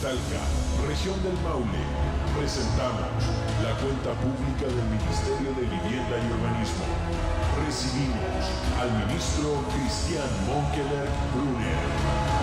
Talca, región del Maule, presentamos la cuenta pública del Ministerio de Vivienda y Urbanismo. Recibimos al ministro Cristian Monkeberg Brunner.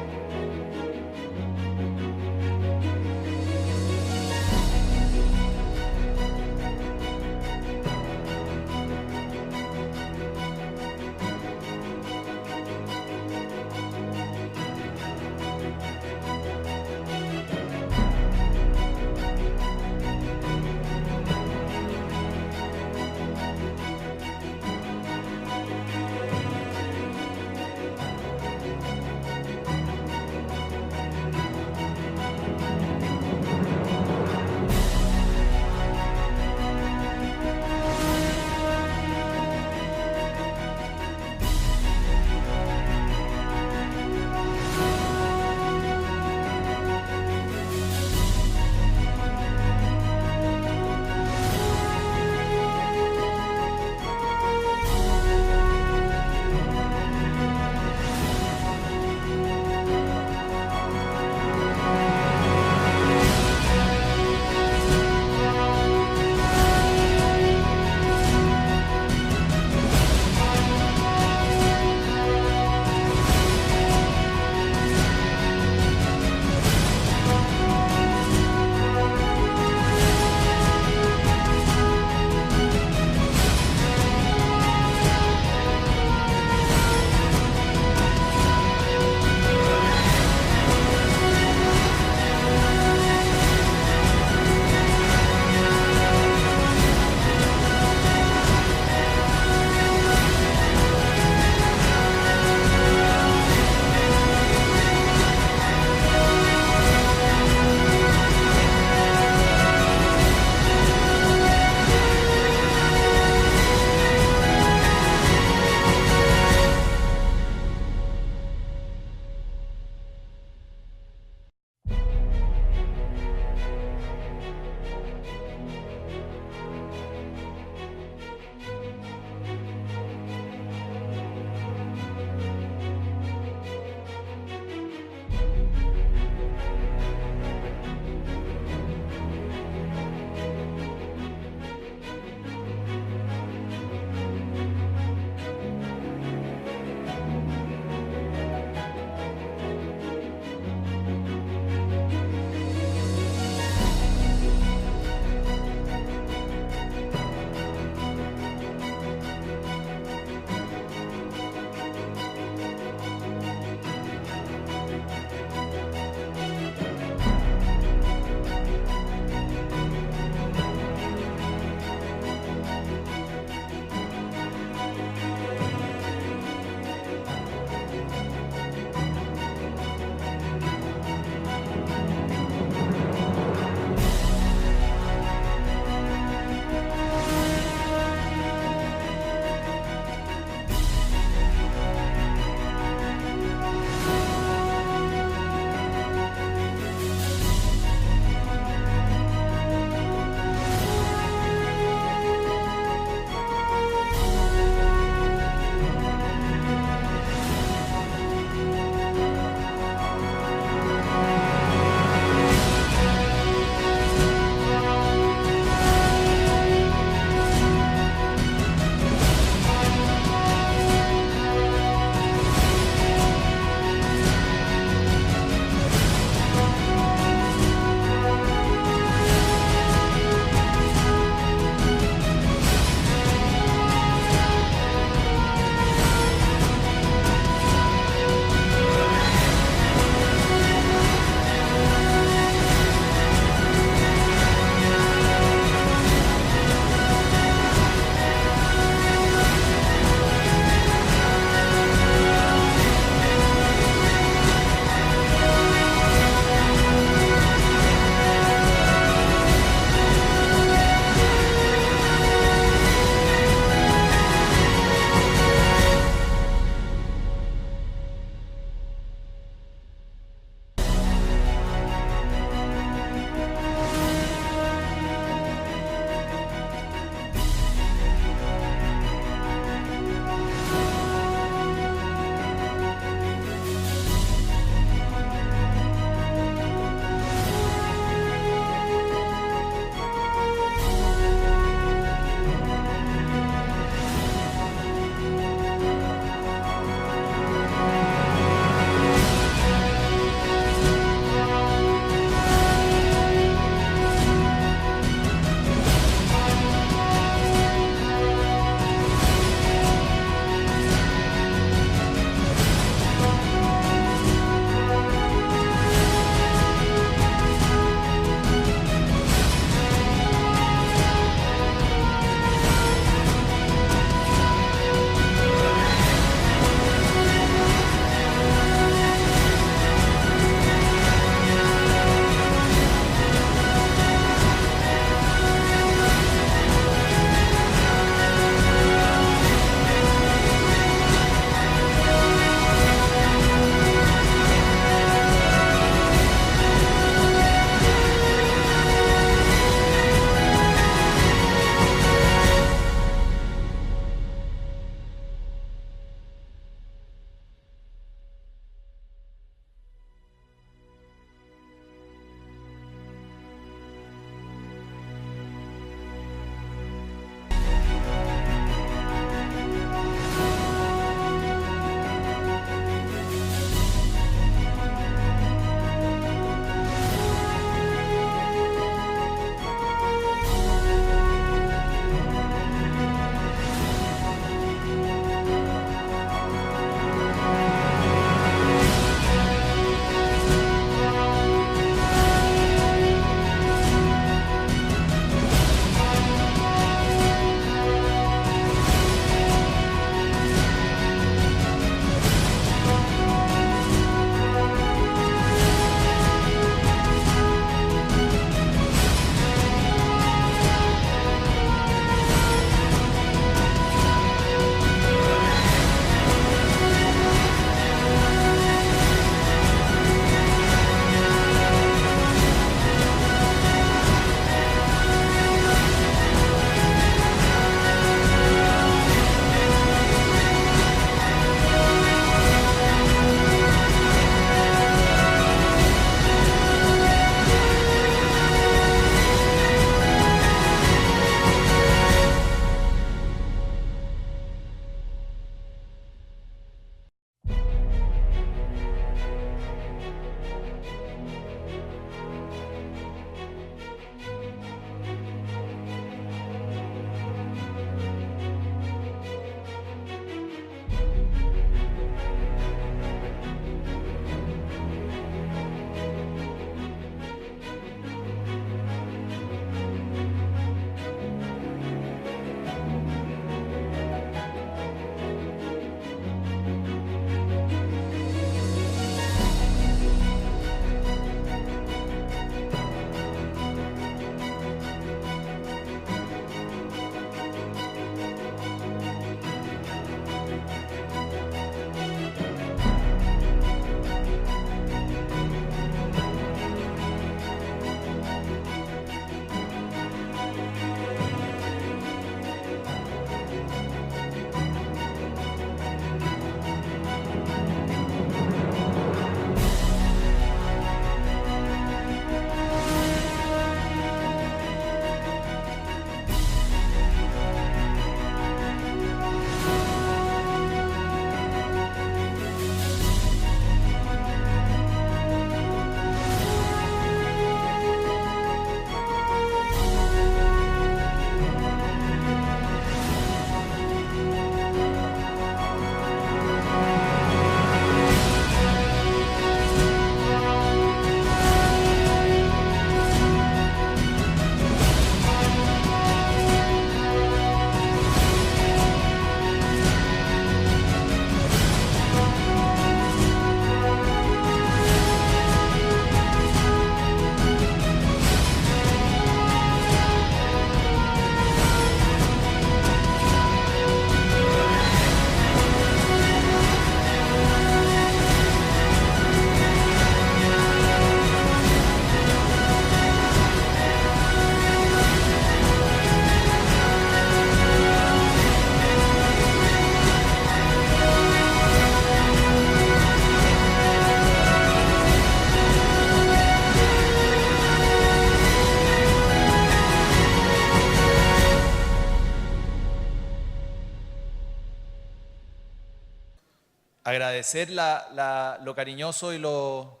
agradecer lo cariñoso y lo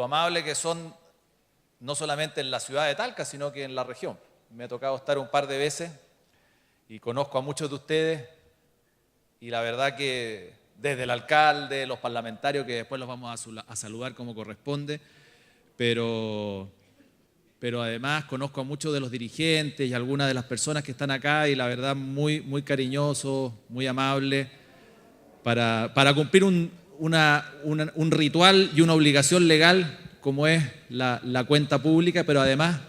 amable que son, no solamente en la ciudad de Talca, sino que en la región. Me ha tocado estar un par de veces y conozco a muchos de ustedes, y la verdad que desde el alcalde, los parlamentarios, que después los vamos a saludar como corresponde, pero además conozco a muchos de los dirigentes y algunas de las personas que están acá, y la verdad muy, muy cariñosos, muy amables, para cumplir un ritual y una obligación legal como es la cuenta pública, pero además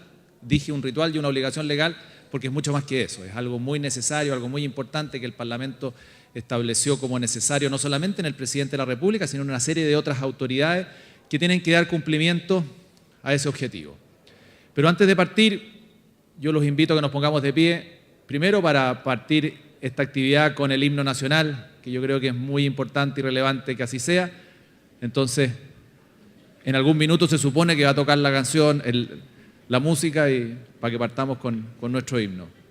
dije un ritual y una obligación legal porque es mucho más que eso, es algo muy necesario, algo muy importante que el Parlamento estableció como necesario, no solamente en el Presidente de la República, sino en una serie de otras autoridades que tienen que dar cumplimiento a ese objetivo. Pero antes de partir, yo los invito a que nos pongamos de pie, primero para partir esta actividad con el himno nacional, que yo creo que es muy importante y relevante que así sea. Entonces, en algún minuto se supone que va a tocar la canción, la música, y para que partamos con nuestro himno.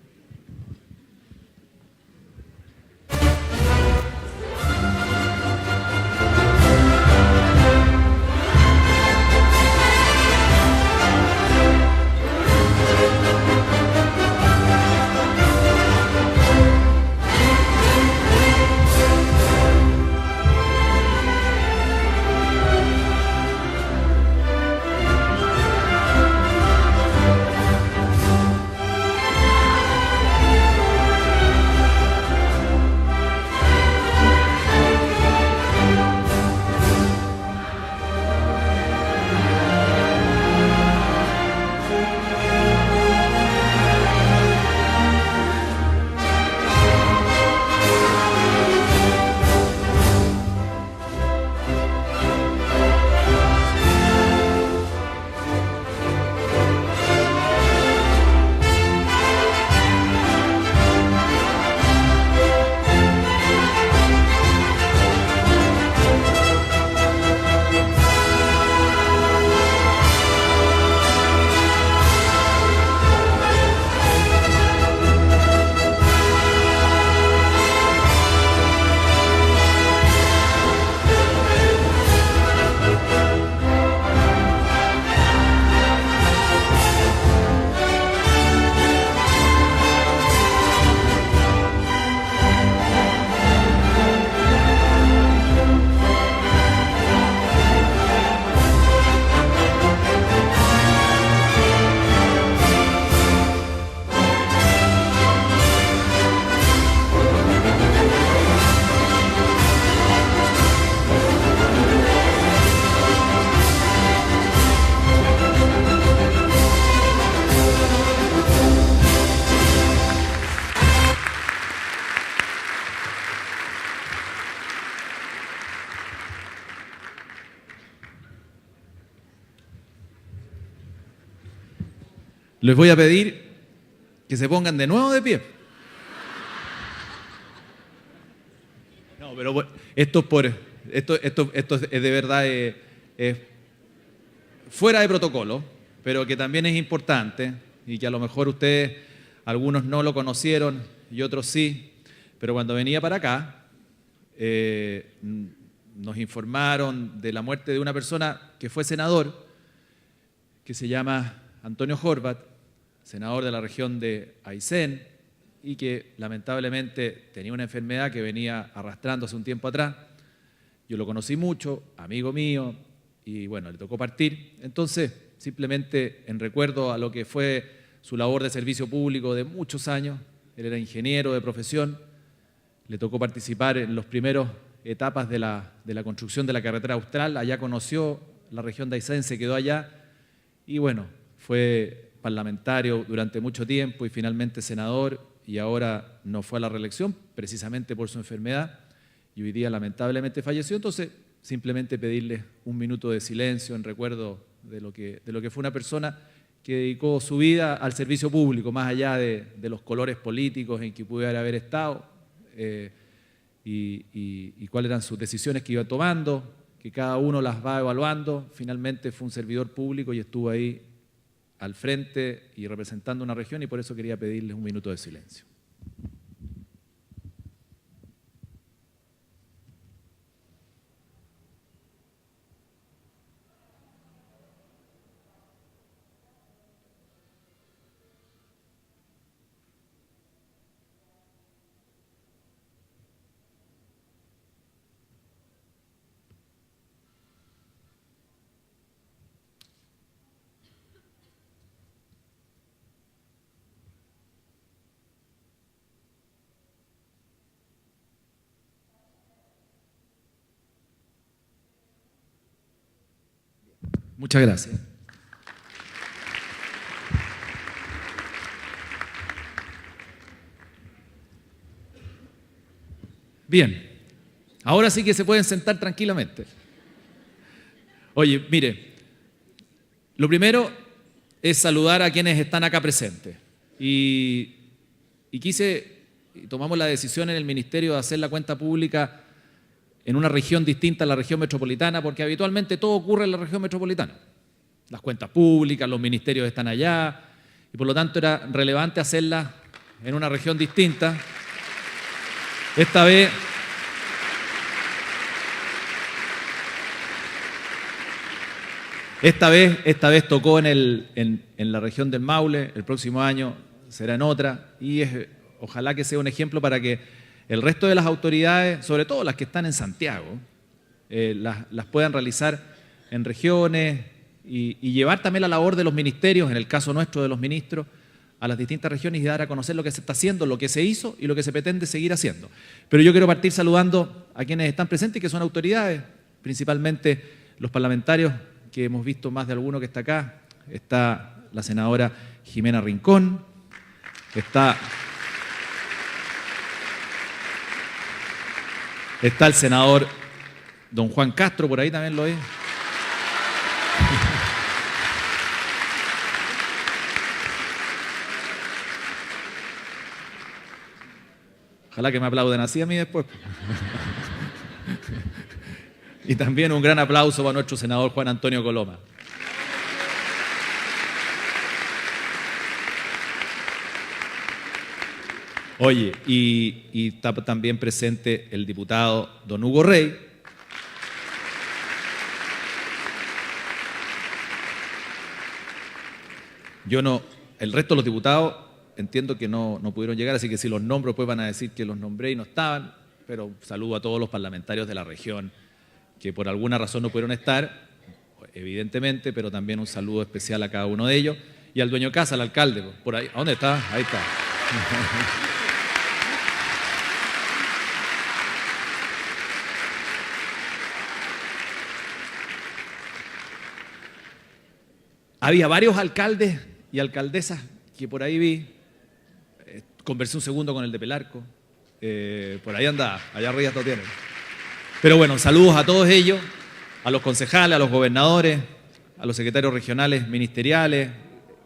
Les voy a pedir que se pongan de nuevo de pie. No, pero esto es de verdad fuera de protocolo, pero que también es importante y que a lo mejor ustedes, algunos no lo conocieron y otros sí, pero cuando venía para acá nos informaron de la muerte de una persona que fue senador, que se llama Antonio Horvat, senador de la región de Aysén, y que lamentablemente tenía una enfermedad que venía arrastrando hace un tiempo atrás. Yo lo conocí mucho, amigo mío, y bueno, le tocó partir. Entonces, simplemente en recuerdo a lo que fue su labor de servicio público de muchos años, él era ingeniero de profesión, le tocó participar en las primeras etapas de la construcción de la carretera austral, allá conoció la región de Aysén, se quedó allá, y bueno, fue parlamentario durante mucho tiempo y finalmente senador, y ahora no fue a la reelección precisamente por su enfermedad y hoy día lamentablemente falleció. Entonces simplemente pedirle un minuto de silencio en recuerdo de lo que fue una persona que dedicó su vida al servicio público, más allá de los colores políticos en que pudiera haber estado y cuáles eran sus decisiones que iba tomando, que cada uno las va evaluando. Finalmente fue un servidor público y estuvo ahí al frente y representando una región, y por eso quería pedirles un minuto de silencio. Muchas gracias. Bien, ahora sí que se pueden sentar tranquilamente. Oye, mire, lo primero es saludar a quienes están acá presentes. Y tomamos la decisión en el Ministerio de hacer la cuenta pública en una región distinta a la región metropolitana, porque habitualmente todo ocurre en la región metropolitana. Las cuentas públicas, los ministerios están allá, y por lo tanto era relevante hacerla en una región distinta. Esta vez tocó en la región del Maule, el próximo año será en otra, y ojalá que sea un ejemplo para que el resto de las autoridades, sobre todo las que están en Santiago, las puedan realizar en regiones y llevar también la labor de los ministerios, en el caso nuestro de los ministros, a las distintas regiones y dar a conocer lo que se está haciendo, lo que se hizo y lo que se pretende seguir haciendo. Pero yo quiero partir saludando a quienes están presentes y que son autoridades, principalmente los parlamentarios, que hemos visto más de alguno que está acá. Está la senadora Jimena Rincón, está el senador don Juan Castro, por ahí también lo es. Ojalá que me aplauden así a mí después. Y también un gran aplauso para nuestro senador Juan Antonio Coloma. Oye, y está también presente el diputado don Hugo Rey. El resto de los diputados entiendo que no pudieron llegar, así que si los nombro pues van a decir que los nombré y no estaban, pero saludo a todos los parlamentarios de la región que por alguna razón no pudieron estar, evidentemente, pero también un saludo especial a cada uno de ellos, y al dueño de casa, al alcalde, por ahí. ¿A dónde está? Ahí está. Había varios alcaldes y alcaldesas que por ahí vi. Conversé un segundo con el de Pelarco. Por ahí andaba, allá arriba lo tienen. Pero bueno, saludos a todos ellos, a los concejales, a los gobernadores, a los secretarios regionales ministeriales,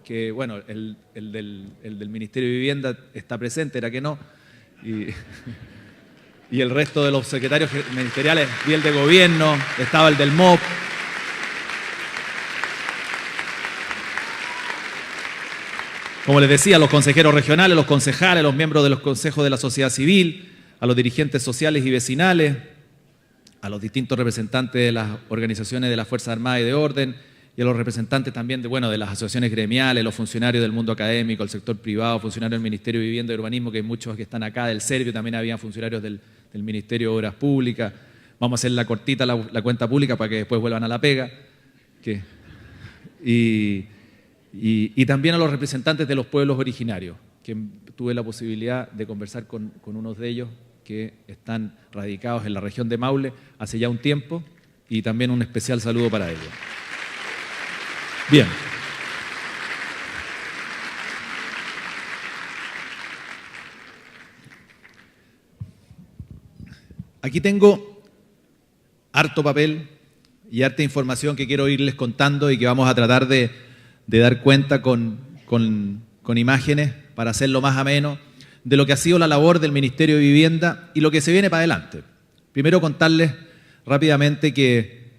que bueno, el del Ministerio de Vivienda está presente, era que no, y el resto de los secretarios ministeriales, y el de gobierno, estaba el del MOP. Como les decía, los consejeros regionales, los concejales, los miembros de los consejos de la sociedad civil, a los dirigentes sociales y vecinales, a los distintos representantes de las organizaciones de las Fuerzas Armadas y de Orden, y a los representantes también de las asociaciones gremiales, los funcionarios del mundo académico, el sector privado, funcionarios del Ministerio de Vivienda y Urbanismo, que hay muchos que están acá, del Servio, también había funcionarios del Ministerio de Obras Públicas. Vamos a hacer la cortita, la cuenta pública, para que después vuelvan a la pega. Y también a los representantes de los pueblos originarios, que tuve la posibilidad de conversar con unos de ellos que están radicados en la región de Maule hace ya un tiempo, y también un especial saludo para ellos. Bien. Aquí tengo harto papel y harta información que quiero irles contando y que vamos a tratar de dar cuenta con imágenes para hacerlo más ameno de lo que ha sido la labor del Ministerio de Vivienda y lo que se viene para adelante. Primero contarles rápidamente que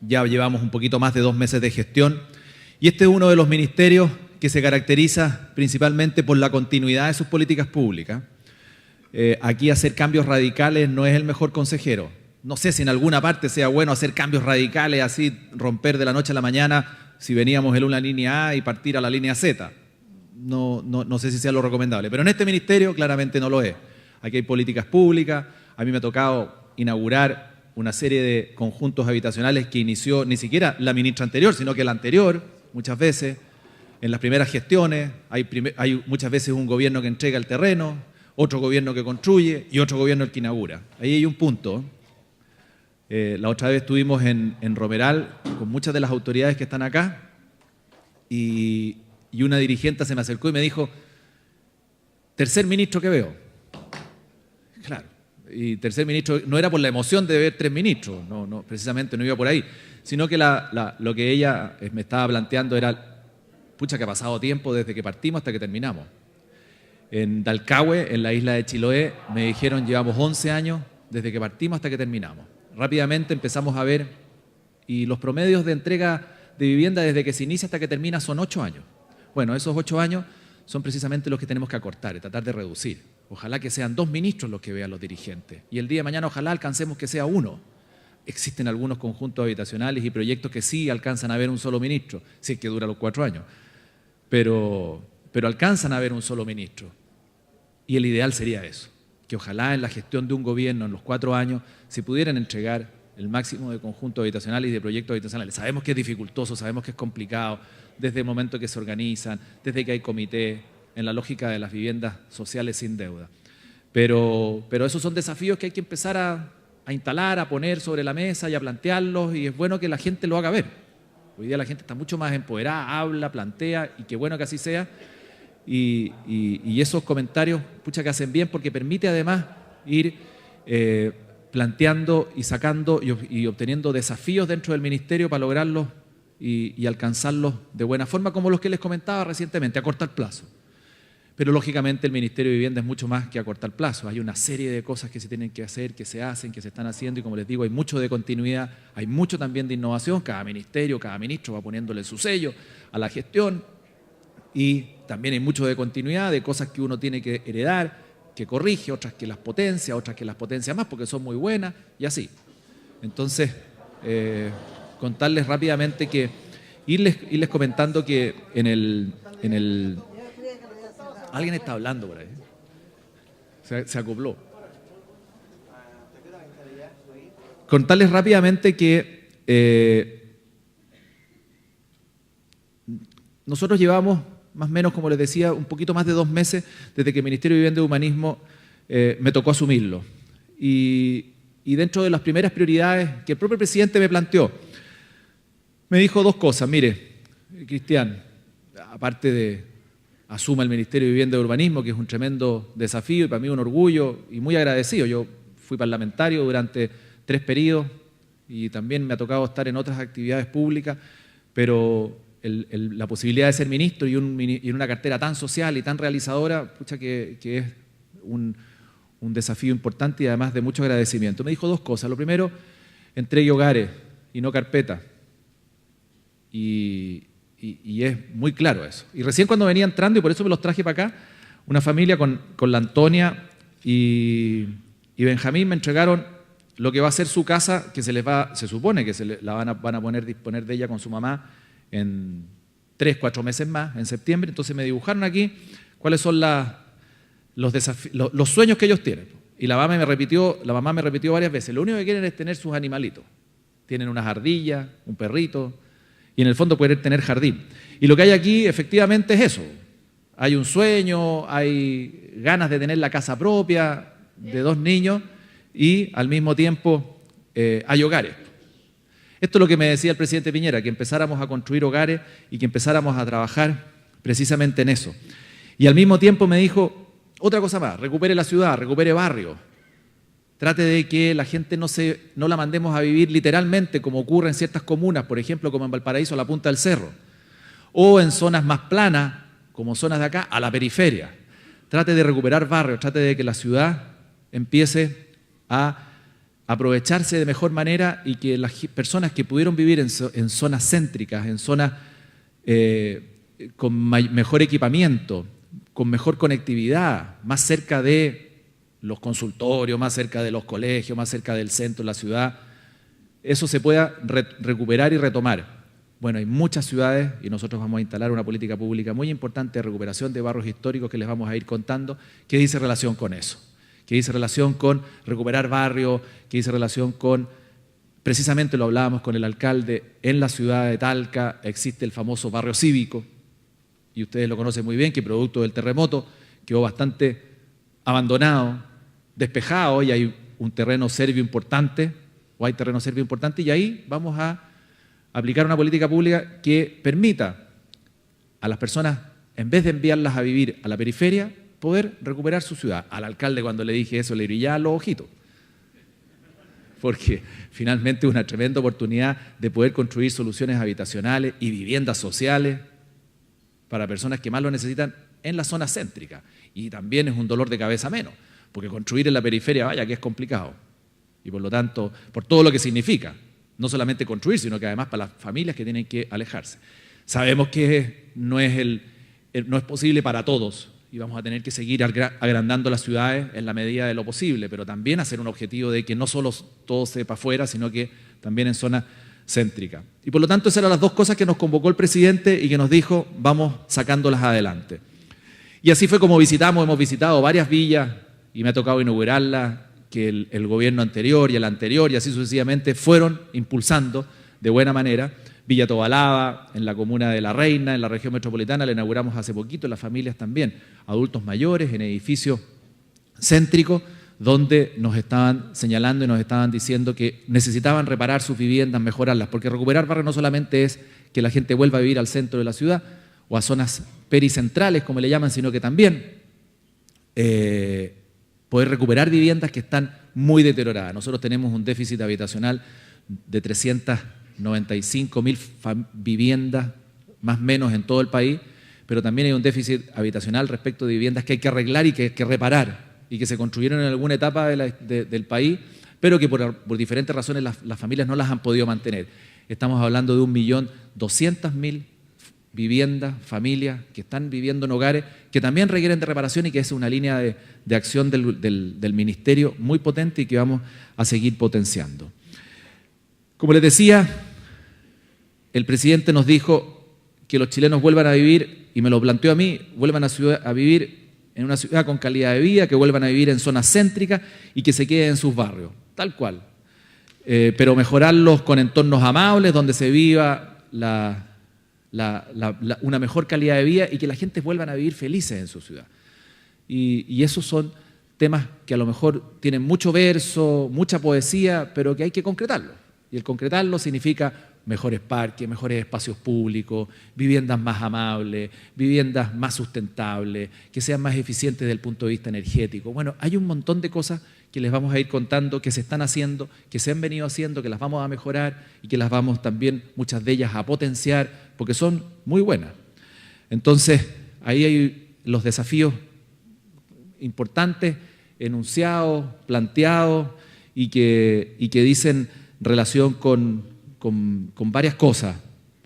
ya llevamos un poquito más de 2 meses de gestión y este es uno de los ministerios que se caracteriza principalmente por la continuidad de sus políticas públicas. Aquí hacer cambios radicales no es el mejor consejero. No sé si en alguna parte sea bueno hacer cambios radicales, así romper de la noche a la mañana, si veníamos en una línea A y partir a la línea Z. No sé si sea lo recomendable, pero en este ministerio claramente no lo es. Aquí hay políticas públicas. A mí me ha tocado inaugurar una serie de conjuntos habitacionales que inició ni siquiera la ministra anterior, sino que la anterior, muchas veces. En las primeras gestiones hay muchas veces un gobierno que entrega el terreno, otro gobierno que construye y otro gobierno el que inaugura. Ahí hay un punto. La otra vez estuvimos en Romeral con muchas de las autoridades que están acá y una dirigente se me acercó y me dijo, tercer ministro que veo. Claro, y tercer ministro no era por la emoción de ver tres ministros, no, precisamente no iba por ahí, sino que lo que ella me estaba planteando era, pucha, que ha pasado tiempo desde que partimos hasta que terminamos. En Dalcahue, en la isla de Chiloé, me dijeron, llevamos 11 años desde que partimos hasta que terminamos. Rápidamente empezamos a ver, y los promedios de entrega de vivienda desde que se inicia hasta que termina son 8 años. Bueno, esos 8 años son precisamente los que tenemos que acortar y tratar de reducir. Ojalá que sean 2 ministros los que vean los dirigentes. Y el día de mañana ojalá alcancemos que sea 1. Existen algunos conjuntos habitacionales y proyectos que sí alcanzan a ver un solo ministro, si es que dura los 4 años. Pero alcanzan a ver un solo ministro. Y el ideal sería eso, que ojalá en la gestión de un gobierno en los 4 años se pudieran entregar el máximo de conjuntos habitacionales y de proyectos habitacionales. Sabemos que es dificultoso, sabemos que es complicado, desde el momento que se organizan, desde que hay comité, en la lógica de las viviendas sociales sin deuda. Pero esos son desafíos que hay que empezar a instalar, a poner sobre la mesa y a plantearlos, y es bueno que la gente lo haga ver. Hoy día la gente está mucho más empoderada, habla, plantea, y qué bueno que así sea. Y esos comentarios, pucha, que hacen bien, porque permite además ir planteando y sacando y obteniendo desafíos dentro del ministerio para lograrlos y alcanzarlos de buena forma, como los que les comentaba recientemente, a cortar plazo. Pero lógicamente el Ministerio de Vivienda es mucho más que acortar plazo. Hay una serie de cosas que se tienen que hacer, que se hacen, que se están haciendo, y como les digo, hay mucho de continuidad, hay mucho también de innovación. Cada ministerio, cada ministro va poniéndole su sello a la gestión, y también hay mucho de continuidad, de cosas que uno tiene que heredar, que corrige, otras que las potencia, otras que las potencia más porque son muy buenas, y así. Entonces, contarles rápidamente que, irles comentando que en el alguien está hablando por ahí. Se acopló. Contarles rápidamente que nosotros llevamos, más o menos, como les decía, un poquito más de 2 meses desde que el Ministerio de Vivienda y Humanismo me tocó asumirlo. Y dentro de las primeras prioridades que el propio presidente me planteó, me dijo 2 cosas. Mire, Cristian, aparte de asuma el Ministerio de Vivienda y Urbanismo, que es un tremendo desafío y para mí un orgullo y muy agradecido. Yo fui parlamentario durante 3 periodos y también me ha tocado estar en otras actividades públicas, pero la posibilidad de ser ministro y en una cartera tan social y tan realizadora, pucha, que es un desafío importante y además de mucho agradecimiento. Me dijo 2 cosas. Lo primero, entregue hogares y no carpetas. Y es muy claro eso. Y recién cuando venía entrando, y por eso me los traje para acá, una familia con la Antonia y Benjamín me entregaron lo que va a ser su casa, que se supone que la van a disponer de ella con su mamá en 3-4 meses más, en septiembre. Entonces me dibujaron aquí cuáles son los sueños que ellos tienen. Y la mamá me repitió varias veces, lo único que quieren es tener sus animalitos. Tienen unas ardillas, un perrito, y en el fondo poder tener jardín. Y lo que hay aquí efectivamente es eso. Hay un sueño, hay ganas de tener la casa propia de 2 niños y al mismo tiempo hay hogares. Esto es lo que me decía el presidente Piñera, que empezáramos a construir hogares y que empezáramos a trabajar precisamente en eso. Y al mismo tiempo me dijo, otra cosa más, recupere la ciudad, recupere barrios. Trate de que la gente no la mandemos a vivir literalmente, como ocurre en ciertas comunas, por ejemplo, como en Valparaíso, a la punta del cerro, o en zonas más planas, como zonas de acá, a la periferia. Trate de recuperar barrios, trate de que la ciudad empiece a aprovecharse de mejor manera y que las personas que pudieron vivir en zonas céntricas, en zonas con mejor equipamiento, con mejor conectividad, más cerca de los consultorios, más cerca de los colegios, más cerca del centro de la ciudad, eso se pueda recuperar y retomar. Bueno, hay muchas ciudades y nosotros vamos a instalar una política pública muy importante de recuperación de barrios históricos que les vamos a ir contando, que dice relación con eso, que dice relación con recuperar barrios, que dice relación con, precisamente lo hablábamos con el alcalde, en la ciudad de Talca existe el famoso barrio cívico, y ustedes lo conocen muy bien, que producto del terremoto quedó bastante abandonado, despejado, y hay un terreno serbio importante o hay terreno serbio importante, y ahí vamos a aplicar una política pública que permita a las personas, en vez de enviarlas a vivir a la periferia, poder recuperar su ciudad. Al alcalde, cuando le dije eso, le brillaban los ojitos, porque finalmente es una tremenda oportunidad de poder construir soluciones habitacionales y viviendas sociales para personas que más lo necesitan en la zona céntrica. Y también es un dolor de cabeza menos, porque construir en la periferia, vaya que es complicado. Y por lo tanto, por todo lo que significa, no solamente construir, sino que además para las familias que tienen que alejarse. Sabemos que no es posible para todos, y vamos a tener que seguir agrandando las ciudades en la medida de lo posible, pero también hacer un objetivo de que no solo todo sepa afuera, sino que también en zona céntrica. Y por lo tanto, esas eran las dos cosas que nos convocó el presidente y que nos dijo, vamos sacándolas adelante. Y así fue como hemos visitado varias villas, y me ha tocado inaugurarlas, que el gobierno anterior y el anterior, y así sucesivamente, fueron impulsando de buena manera. Villa Tobalaba, en la comuna de La Reina, en la región metropolitana, la inauguramos hace poquito, las familias también, adultos mayores, en edificios céntricos, donde nos estaban señalando y nos estaban diciendo que necesitaban reparar sus viviendas, mejorarlas, porque recuperar barrios no solamente es que la gente vuelva a vivir al centro de la ciudad o a zonas pericentrales, como le llaman, sino que también poder recuperar viviendas que están muy deterioradas. Nosotros tenemos un déficit habitacional de 395.000 viviendas, más o menos en todo el país, pero también hay un déficit habitacional respecto de viviendas que hay que arreglar y que hay que reparar, y que se construyeron en alguna etapa del país, pero que por diferentes razones las familias no las han podido mantener. Estamos hablando de 1.200.000 viviendas, familias que están viviendo en hogares que también requieren de reparación, y que es una línea de acción del Ministerio muy potente y que vamos a seguir potenciando. Como les decía, el presidente nos dijo que los chilenos vuelvan a vivir, y me lo planteó a mí, vuelvan a vivir en una ciudad con calidad de vida, que vuelvan a vivir en zonas céntricas y que se queden en sus barrios, tal cual. Pero mejorarlos con entornos amables, donde se viva una mejor calidad de vida y que la gente vuelvan a vivir felices en su ciudad. Y esos son temas que a lo mejor tienen mucho verso, mucha poesía, pero que hay que concretarlo. Y el concretarlo significa mejores parques, mejores espacios públicos, viviendas más amables, viviendas más sustentables, que sean más eficientes desde el punto de vista energético. Bueno, hay un montón de cosas que les vamos a ir contando, que se están haciendo, que se han venido haciendo, que las vamos a mejorar y que las vamos también, muchas de ellas, a potenciar, porque son muy buenas. Entonces, ahí hay los desafíos importantes, enunciados, planteados, y que dicen relación con varias cosas.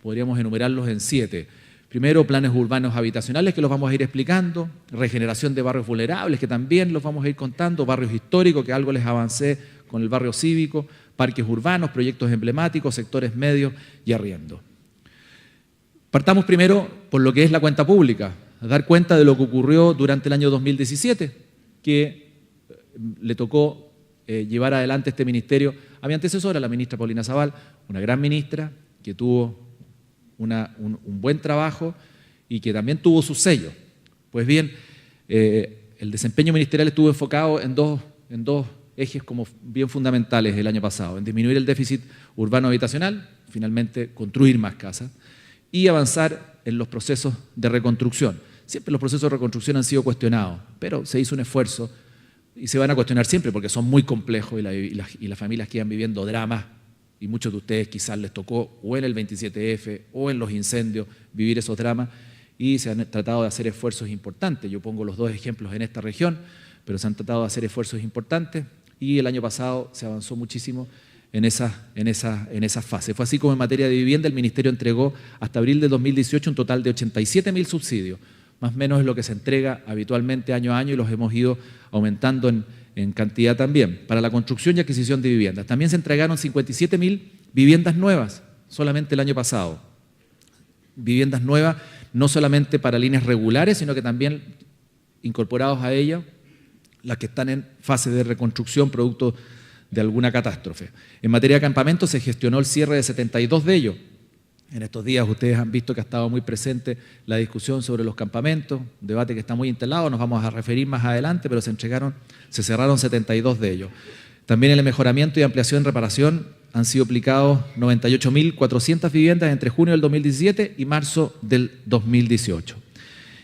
Podríamos enumerarlos en 7. Primero, planes urbanos habitacionales, que los vamos a ir explicando, regeneración de barrios vulnerables, que también los vamos a ir contando, barrios históricos, que algo les avancé con el barrio cívico, parques urbanos, proyectos emblemáticos, sectores medios y arriendo. Partamos primero por lo que es la cuenta pública, dar cuenta de lo que ocurrió durante el año 2017, que le tocó llevar adelante este ministerio a mi antecesora, la ministra Paulina Zabal, una gran ministra que tuvo un buen trabajo y que también tuvo su sello. Pues bien, el desempeño ministerial estuvo enfocado en dos ejes como bien fundamentales el año pasado: en disminuir el déficit urbano habitacional, finalmente construir más casas, y avanzar en los procesos de reconstrucción. Siempre los procesos de reconstrucción han sido cuestionados, pero se hizo un esfuerzo, y se van a cuestionar siempre porque son muy complejos, y las familias que iban viviendo dramas, y muchos de ustedes quizás les tocó o en el 27F o en los incendios vivir esos dramas, y se han tratado de hacer esfuerzos importantes. Yo pongo los dos ejemplos en esta región, pero se han tratado de hacer esfuerzos importantes, y el año pasado se avanzó muchísimo en esa fase. Fue así como en materia de vivienda el Ministerio entregó hasta abril de 2018 un total de 87.000 subsidios. Más o menos es lo que se entrega habitualmente año a año, y los hemos ido aumentando en cantidad también, para la construcción y adquisición de viviendas. También se entregaron 57.000 viviendas nuevas solamente el año pasado. Viviendas nuevas no solamente para líneas regulares, sino que también incorporados a ellas las que están en fase de reconstrucción producto de alguna catástrofe. En materia de campamentos se gestionó el cierre de 72 de ellos. En estos días ustedes han visto que ha estado muy presente la discusión sobre los campamentos, un debate que está muy instalado, nos vamos a referir más adelante, pero se cerraron 72 de ellos. También en el mejoramiento y ampliación y reparación han sido aplicados 98.400 viviendas entre junio del 2017 y marzo del 2018.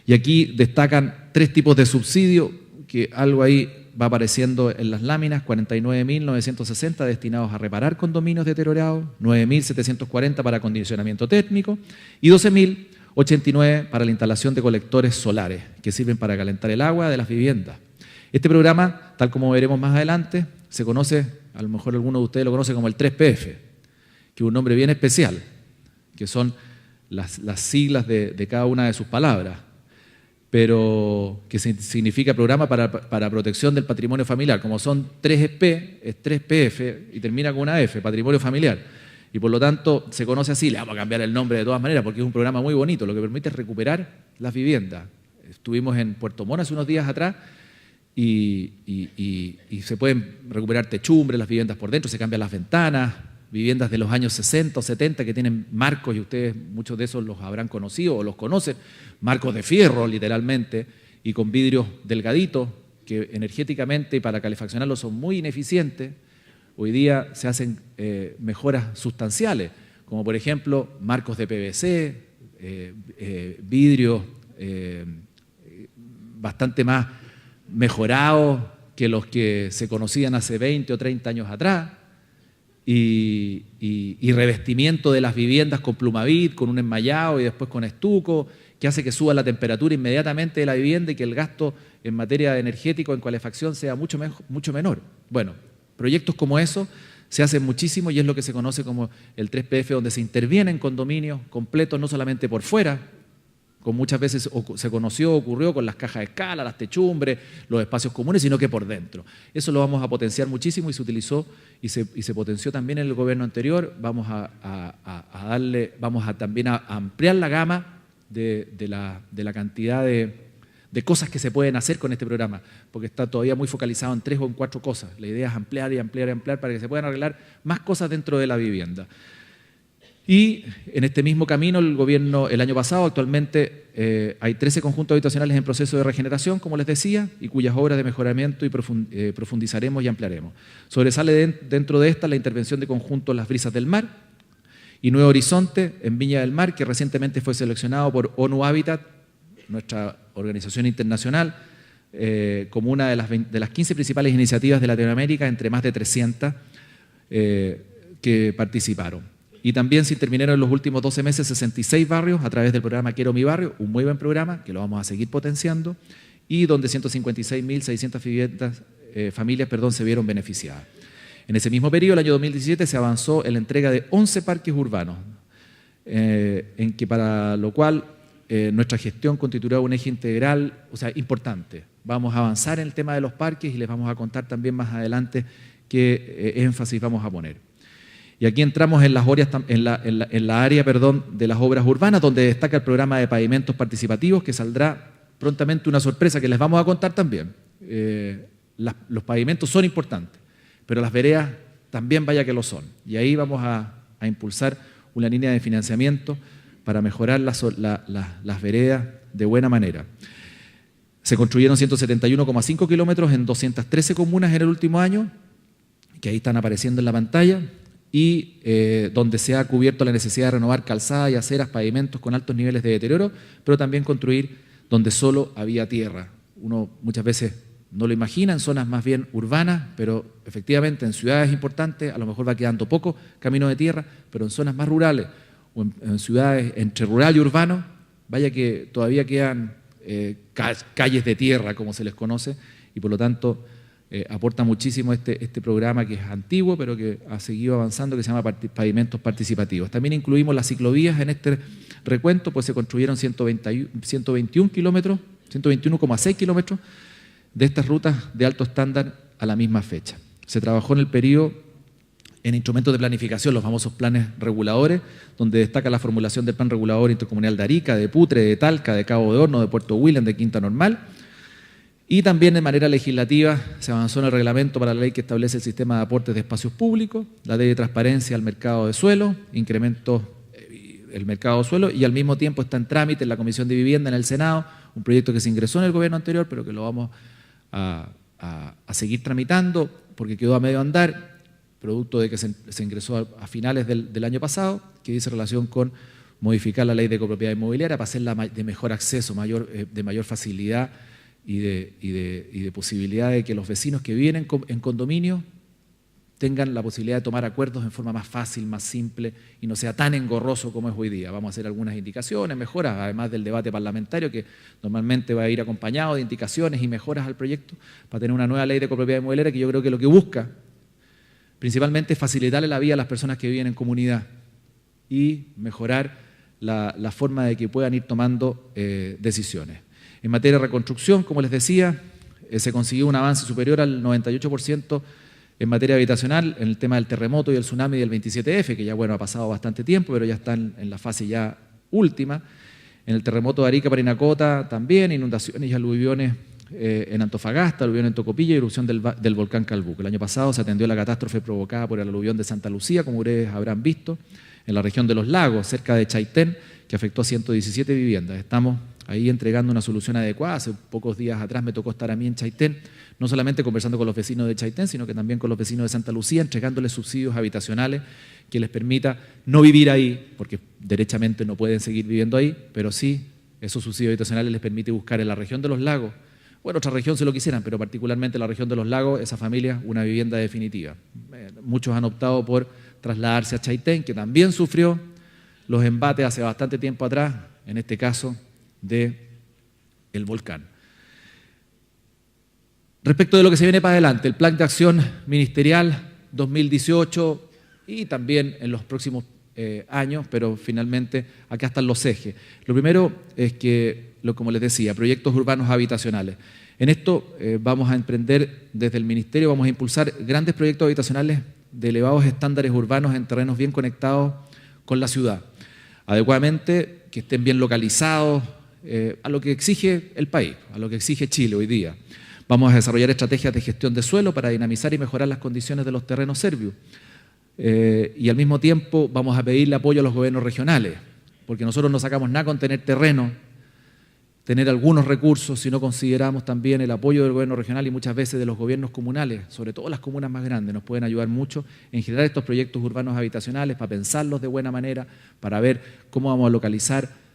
Y aquí destacan 3 tipos de subsidio, que algo ahí va apareciendo en las láminas: 49.960 destinados a reparar condominios deteriorados, 9.740 para acondicionamiento técnico y 12.089 para la instalación de colectores solares que sirven para calentar el agua de las viviendas. Este programa, tal como veremos más adelante, se conoce, a lo mejor alguno de ustedes lo conoce como el 3PF, que es un nombre bien especial, que son las siglas de cada una de sus palabras, pero que significa Programa para Protección del Patrimonio Familiar. Como son 3P, es 3PF y termina con una F, Patrimonio Familiar. Y por lo tanto se conoce así, le vamos a cambiar el nombre de todas maneras porque es un programa muy bonito, lo que permite es recuperar las viviendas. Estuvimos en Puerto Montt hace unos días atrás y se pueden recuperar techumbres, las viviendas por dentro, se cambian las ventanas, viviendas de los años 60 o 70 que tienen marcos, y ustedes muchos de esos los habrán conocido o los conocen, marcos de fierro literalmente y con vidrios delgaditos que energéticamente y para calefaccionarlos son muy ineficientes. Hoy día se hacen mejoras sustanciales, como por ejemplo marcos de PVC, vidrios bastante más mejorados que los que se conocían hace 20 o 30 años atrás, y revestimiento de las viviendas con Plumavit, con un enmayado y después con estuco, que hace que suba la temperatura inmediatamente de la vivienda y que el gasto en materia energético, en calefacción, sea mucho menor. Bueno, proyectos como eso se hacen muchísimo y es lo que se conoce como el 3PF, donde se interviene en condominios completos, no solamente por fuera, como muchas veces ocurrió con las cajas de escala, las techumbres, los espacios comunes, sino que por dentro. Eso lo vamos a potenciar muchísimo y se utilizó y se potenció también en el gobierno anterior. Vamos a también a ampliar la gama de la cantidad de cosas que se pueden hacer con este programa, porque está todavía muy focalizado en 3 o en 4 cosas. La idea es ampliar y ampliar y ampliar para que se puedan arreglar más cosas dentro de la vivienda. Y en este mismo camino el gobierno, el año pasado, actualmente hay 13 conjuntos habitacionales en proceso de regeneración, como les decía, y cuyas obras de mejoramiento y profundizaremos y ampliaremos. Sobresale dentro de esta la intervención de conjuntos Las Brisas del Mar y Nuevo Horizonte en Viña del Mar, que recientemente fue seleccionado por ONU Habitat, nuestra organización internacional, como una de las 15 principales iniciativas de Latinoamérica, entre más de 300 que participaron. Y también se intervinieron en los últimos 12 meses 66 barrios a través del programa Quiero Mi Barrio, un muy buen programa que lo vamos a seguir potenciando, y donde 156.600 familias se vieron beneficiadas. En ese mismo periodo, el año 2017, se avanzó en la entrega de 11 parques urbanos, en que para lo cual nuestra gestión constituirá un eje integral, o sea, importante. Vamos a avanzar en el tema de los parques y les vamos a contar también más adelante qué énfasis vamos a poner. Y aquí entramos en la área de las obras urbanas, donde destaca el programa de pavimentos participativos, que saldrá prontamente una sorpresa que les vamos a contar también. Los pavimentos son importantes, pero las veredas también vaya que lo son. Y ahí vamos a impulsar una línea de financiamiento para mejorar las veredas de buena manera. Se construyeron 171,5 kilómetros en 213 comunas en el último año, que ahí están apareciendo en la pantalla, y donde se ha cubierto la necesidad de renovar calzadas y aceras, pavimentos con altos niveles de deterioro, pero también construir donde solo había tierra. Uno muchas veces no lo imagina en zonas más bien urbanas, pero efectivamente en ciudades importantes a lo mejor va quedando poco camino de tierra, pero en zonas más rurales o en ciudades entre rural y urbano, vaya que todavía quedan calles de tierra, como se les conoce, y por lo tanto aporta muchísimo este programa, que es antiguo pero que ha seguido avanzando, que se llama Pavimentos Participativos. También incluimos las ciclovías en este recuento, pues se construyeron 121 kilómetros, 121,6 kilómetros de estas rutas de alto estándar a la misma fecha. Se trabajó en el periodo en instrumentos de planificación, los famosos planes reguladores, donde destaca la formulación del Plan Regulador Intercomunal de Arica, de Putre, de Talca, de Cabo de Horno, de Puerto William, de Quinta Normal. Y también de manera legislativa se avanzó en el reglamento para la ley que establece el sistema de aportes de espacios públicos, la ley de transparencia al mercado de suelo, incrementó el mercado de suelo, y al mismo tiempo está en trámite en la Comisión de Vivienda en el Senado, un proyecto que se ingresó en el gobierno anterior, pero que lo vamos a a seguir tramitando porque quedó a medio andar, producto de que se ingresó a finales del año pasado, que dice relación con modificar la ley de copropiedad inmobiliaria para hacerla de mejor acceso, de mayor facilidad y de posibilidad de que los vecinos que viven en condominio tengan la posibilidad de tomar acuerdos en forma más fácil, más simple y no sea tan engorroso como es hoy día. Vamos a hacer algunas indicaciones, mejoras, además del debate parlamentario que normalmente va a ir acompañado de indicaciones y mejoras al proyecto para tener una nueva ley de copropiedad inmobiliaria que yo creo que lo que busca principalmente es facilitarle la vida a las personas que viven en comunidad y mejorar la forma de que puedan ir tomando decisiones. En materia de reconstrucción, como les decía, se consiguió un avance superior al 98% en materia habitacional, en el tema del terremoto y el tsunami del 27F, que ya bueno ha pasado bastante tiempo, pero ya están en la fase ya última. En el terremoto de Arica, Parinacota también, inundaciones y aluviones en Antofagasta, aluvión en Tocopilla y erupción del volcán Calbuco. El año pasado se atendió la catástrofe provocada por el aluvión de Santa Lucía, como ustedes habrán visto, en la región de Los Lagos, cerca de Chaitén, que afectó a 117 viviendas. Estamos ahí entregando una solución adecuada. Hace pocos días atrás me tocó estar a mí en Chaitén, no solamente conversando con los vecinos de Chaitén, sino que también con los vecinos de Santa Lucía, entregándoles subsidios habitacionales que les permita no vivir ahí, porque derechamente no pueden seguir viviendo ahí, pero sí esos subsidios habitacionales les permite buscar en la región de Los Lagos, bueno, otra región si lo quisieran, pero particularmente en la región de Los Lagos, esa familia, una vivienda definitiva. Muchos han optado por trasladarse a Chaitén, que también sufrió los embates hace bastante tiempo atrás, en este caso del volcán. Respecto de lo que se viene para adelante, el plan de acción ministerial 2018 y también en los próximos años, pero finalmente acá están los ejes. Lo primero es que, como les decía, proyectos urbanos habitacionales. En esto vamos a emprender desde el Ministerio, vamos a impulsar grandes proyectos habitacionales de elevados estándares urbanos en terrenos bien conectados con la ciudad, adecuadamente, que estén bien localizados a lo que exige el país, a lo que exige Chile hoy día. Vamos a desarrollar estrategias de gestión de suelo para dinamizar y mejorar las condiciones de los terrenos serbios. Y al mismo tiempo vamos a pedirle apoyo a los gobiernos regionales, porque nosotros no sacamos nada con tener terreno, tener algunos recursos, si no consideramos también el apoyo del gobierno regional y muchas veces de los gobiernos comunales, sobre todo las comunas más grandes, nos pueden ayudar mucho en generar estos proyectos urbanos habitacionales para pensarlos de buena manera, para ver cómo vamos a localizar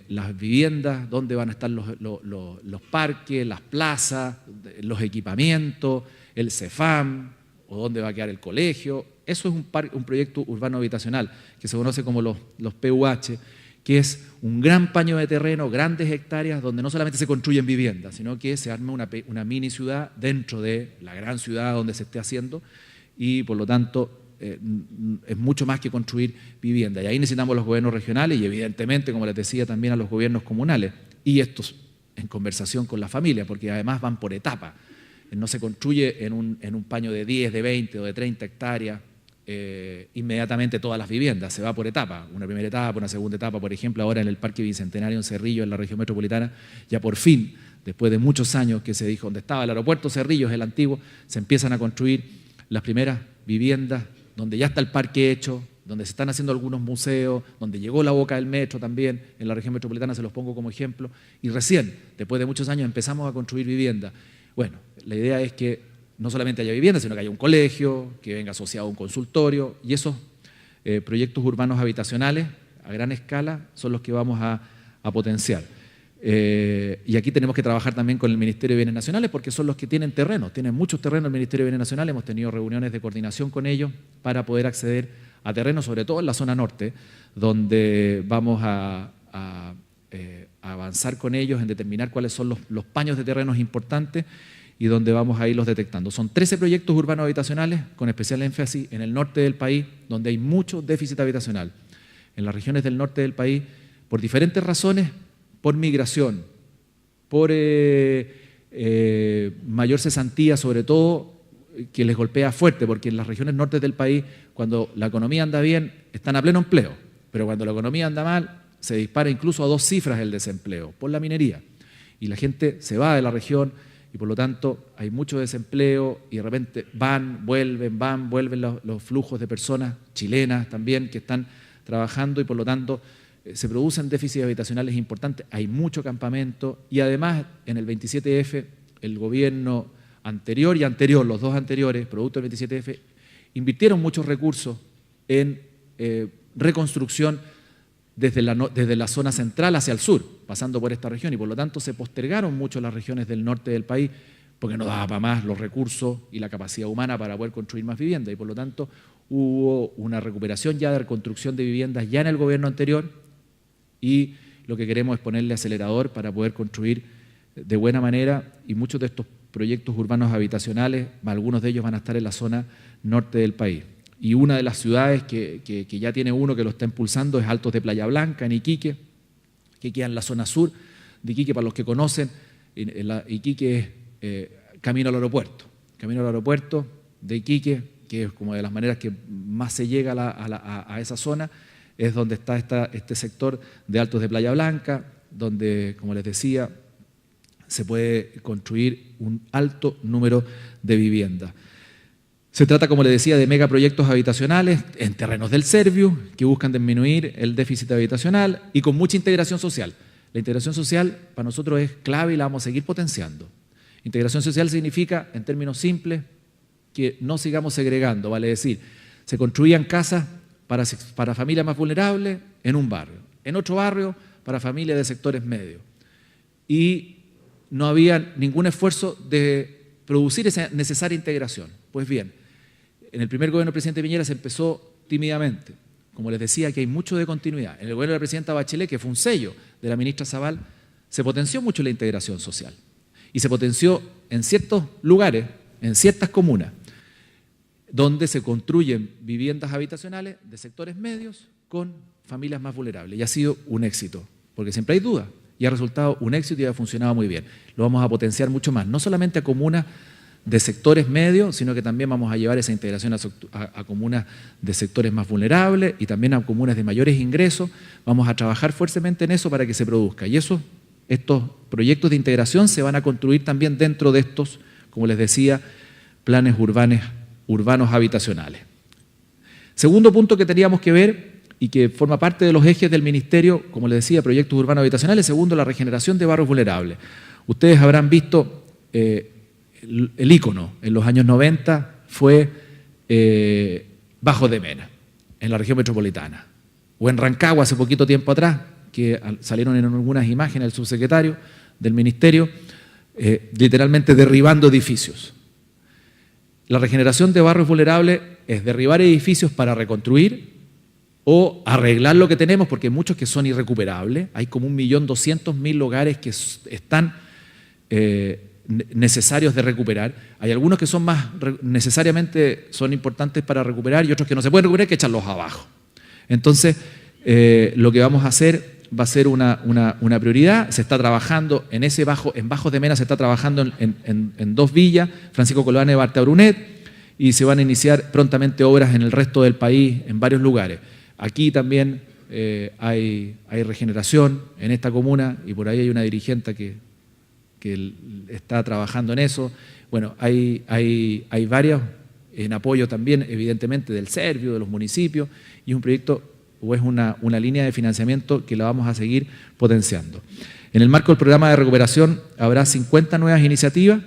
las viviendas, dónde van a estar los parques, las plazas, los equipamientos, el CEFAM, o dónde va a quedar el colegio. Eso es un proyecto urbano habitacional que se conoce como los PUH, que es un gran paño de terreno, grandes hectáreas, donde no solamente se construyen viviendas, sino que se arma una mini ciudad dentro de la gran ciudad donde se esté haciendo y por lo tanto es mucho más que construir vivienda. Y ahí necesitamos los gobiernos regionales y evidentemente, como les decía, también a los gobiernos comunales. Y estos en conversación con la familia, porque además van por etapas. No se construye en un paño de 10, de 20 o de 30 hectáreas inmediatamente todas las viviendas, se va por etapas. Una primera etapa, una segunda etapa, por ejemplo, ahora en el Parque Bicentenario en Cerrillos, en la región metropolitana, ya por fin, después de muchos años que se dijo, donde estaba el aeropuerto Cerrillos, el antiguo, se empiezan a construir las primeras viviendas donde ya está el parque hecho, donde se están haciendo algunos museos, donde llegó la boca del metro también, en la región metropolitana se los pongo como ejemplo, y recién, después de muchos años, empezamos a construir viviendas. Bueno, la idea es que no solamente haya viviendas, sino que haya un colegio, que venga asociado a un consultorio, y esos proyectos urbanos habitacionales a gran escala son los que vamos a potenciar. Y aquí tenemos que trabajar también con el Ministerio de Bienes Nacionales porque son los que tienen terrenos, tienen muchos terrenos el Ministerio de Bienes Nacionales, hemos tenido reuniones de coordinación con ellos para poder acceder a terrenos, sobre todo en la zona norte, donde vamos a avanzar con ellos en determinar cuáles son los paños de terrenos importantes y donde vamos a irlos detectando. Son 13 proyectos urbanos habitacionales con especial énfasis en el norte del país, donde hay mucho déficit habitacional. En las regiones del norte del país, por diferentes razones, por migración, por mayor cesantía, sobre todo, que les golpea fuerte, porque en las regiones norte del país, cuando la economía anda bien, están a pleno empleo, pero cuando la economía anda mal, se dispara incluso a 2 cifras el desempleo, por la minería. Y la gente se va de la región y por lo tanto hay mucho desempleo y de repente van, vuelven los flujos de personas chilenas también que están trabajando y por lo tanto se producen déficits habitacionales importantes, hay mucho campamento y además en el 27F el gobierno anterior y anterior, los dos anteriores, producto del 27F, invirtieron muchos recursos en reconstrucción desde la zona central hacia el sur, pasando por esta región, y por lo tanto se postergaron mucho las regiones del norte del país porque no daba para más los recursos y la capacidad humana para poder construir más viviendas, y por lo tanto hubo una recuperación ya de reconstrucción de viviendas ya en el gobierno anterior, y lo que queremos es ponerle acelerador para poder construir de buena manera, y muchos de estos proyectos urbanos habitacionales, algunos de ellos van a estar en la zona norte del país. Y una de las ciudades que ya tiene uno que lo está impulsando es Altos de Playa Blanca, en Iquique, que queda en la zona sur de Iquique. Para los que conocen, Iquique es camino al aeropuerto. Camino al aeropuerto de Iquique, que es como de las maneras que más se llega a esa zona, es donde está este sector de Altos de Playa Blanca, donde, como les decía, se puede construir un alto número de viviendas. Se trata, como les decía, de megaproyectos habitacionales en terrenos del Serviu que buscan disminuir el déficit habitacional y con mucha integración social. La integración social para nosotros es clave y la vamos a seguir potenciando. Integración social significa, en términos simples, que no sigamos segregando, vale decir, se construían casas para familias más vulnerables en un barrio, en otro barrio para familias de sectores medios. Y no había ningún esfuerzo de producir esa necesaria integración. Pues bien, en el primer gobierno del presidente Piñera se empezó tímidamente. Como les decía, que hay mucho de continuidad. En el gobierno de la presidenta Bachelet, que fue un sello de la ministra Zabal, se potenció mucho la integración social. Y se potenció en ciertos lugares, en ciertas comunas, donde se construyen viviendas habitacionales de sectores medios con familias más vulnerables. Y ha sido un éxito, porque siempre hay dudas. Y ha resultado un éxito y ha funcionado muy bien. Lo vamos a potenciar mucho más, no solamente a comunas de sectores medios, sino que también vamos a llevar esa integración a comunas de sectores más vulnerables y también a comunas de mayores ingresos. Vamos a trabajar fuertemente en eso para que se produzca. Y estos proyectos de integración se van a construir también dentro de estos, como les decía, planes urbanos habitacionales. Segundo punto que teníamos que ver y que forma parte de los ejes del Ministerio, como les decía, proyectos urbanos habitacionales. Segundo, la regeneración de barrios vulnerables. Ustedes habrán visto el ícono en los años 90 fue Bajos de Mena, en la región metropolitana. O en Rancagua hace poquito tiempo atrás, que salieron en algunas imágenes el subsecretario del Ministerio, literalmente derribando edificios. La regeneración de barrios vulnerables es derribar edificios para reconstruir o arreglar lo que tenemos, porque hay muchos que son irrecuperables. Hay como 1.200.000 hogares que están necesarios de recuperar. Hay algunos que son más necesariamente son importantes para recuperar y otros que no se pueden recuperar, hay que echarlos abajo. Entonces, lo que vamos a hacer va a ser una prioridad. Se está trabajando en Bajos de Mena, se está trabajando en 2 villas, Francisco Colbán y Barta Brunet, y se van a iniciar prontamente obras en el resto del país, en varios lugares. Aquí también hay regeneración en esta comuna y por ahí hay una dirigente que está trabajando en eso. Bueno, hay varios en apoyo también, evidentemente, del Serviu, de los municipios, y es un proyecto o es una línea de financiamiento que la vamos a seguir potenciando. En el marco del programa de recuperación habrá 50 nuevas iniciativas,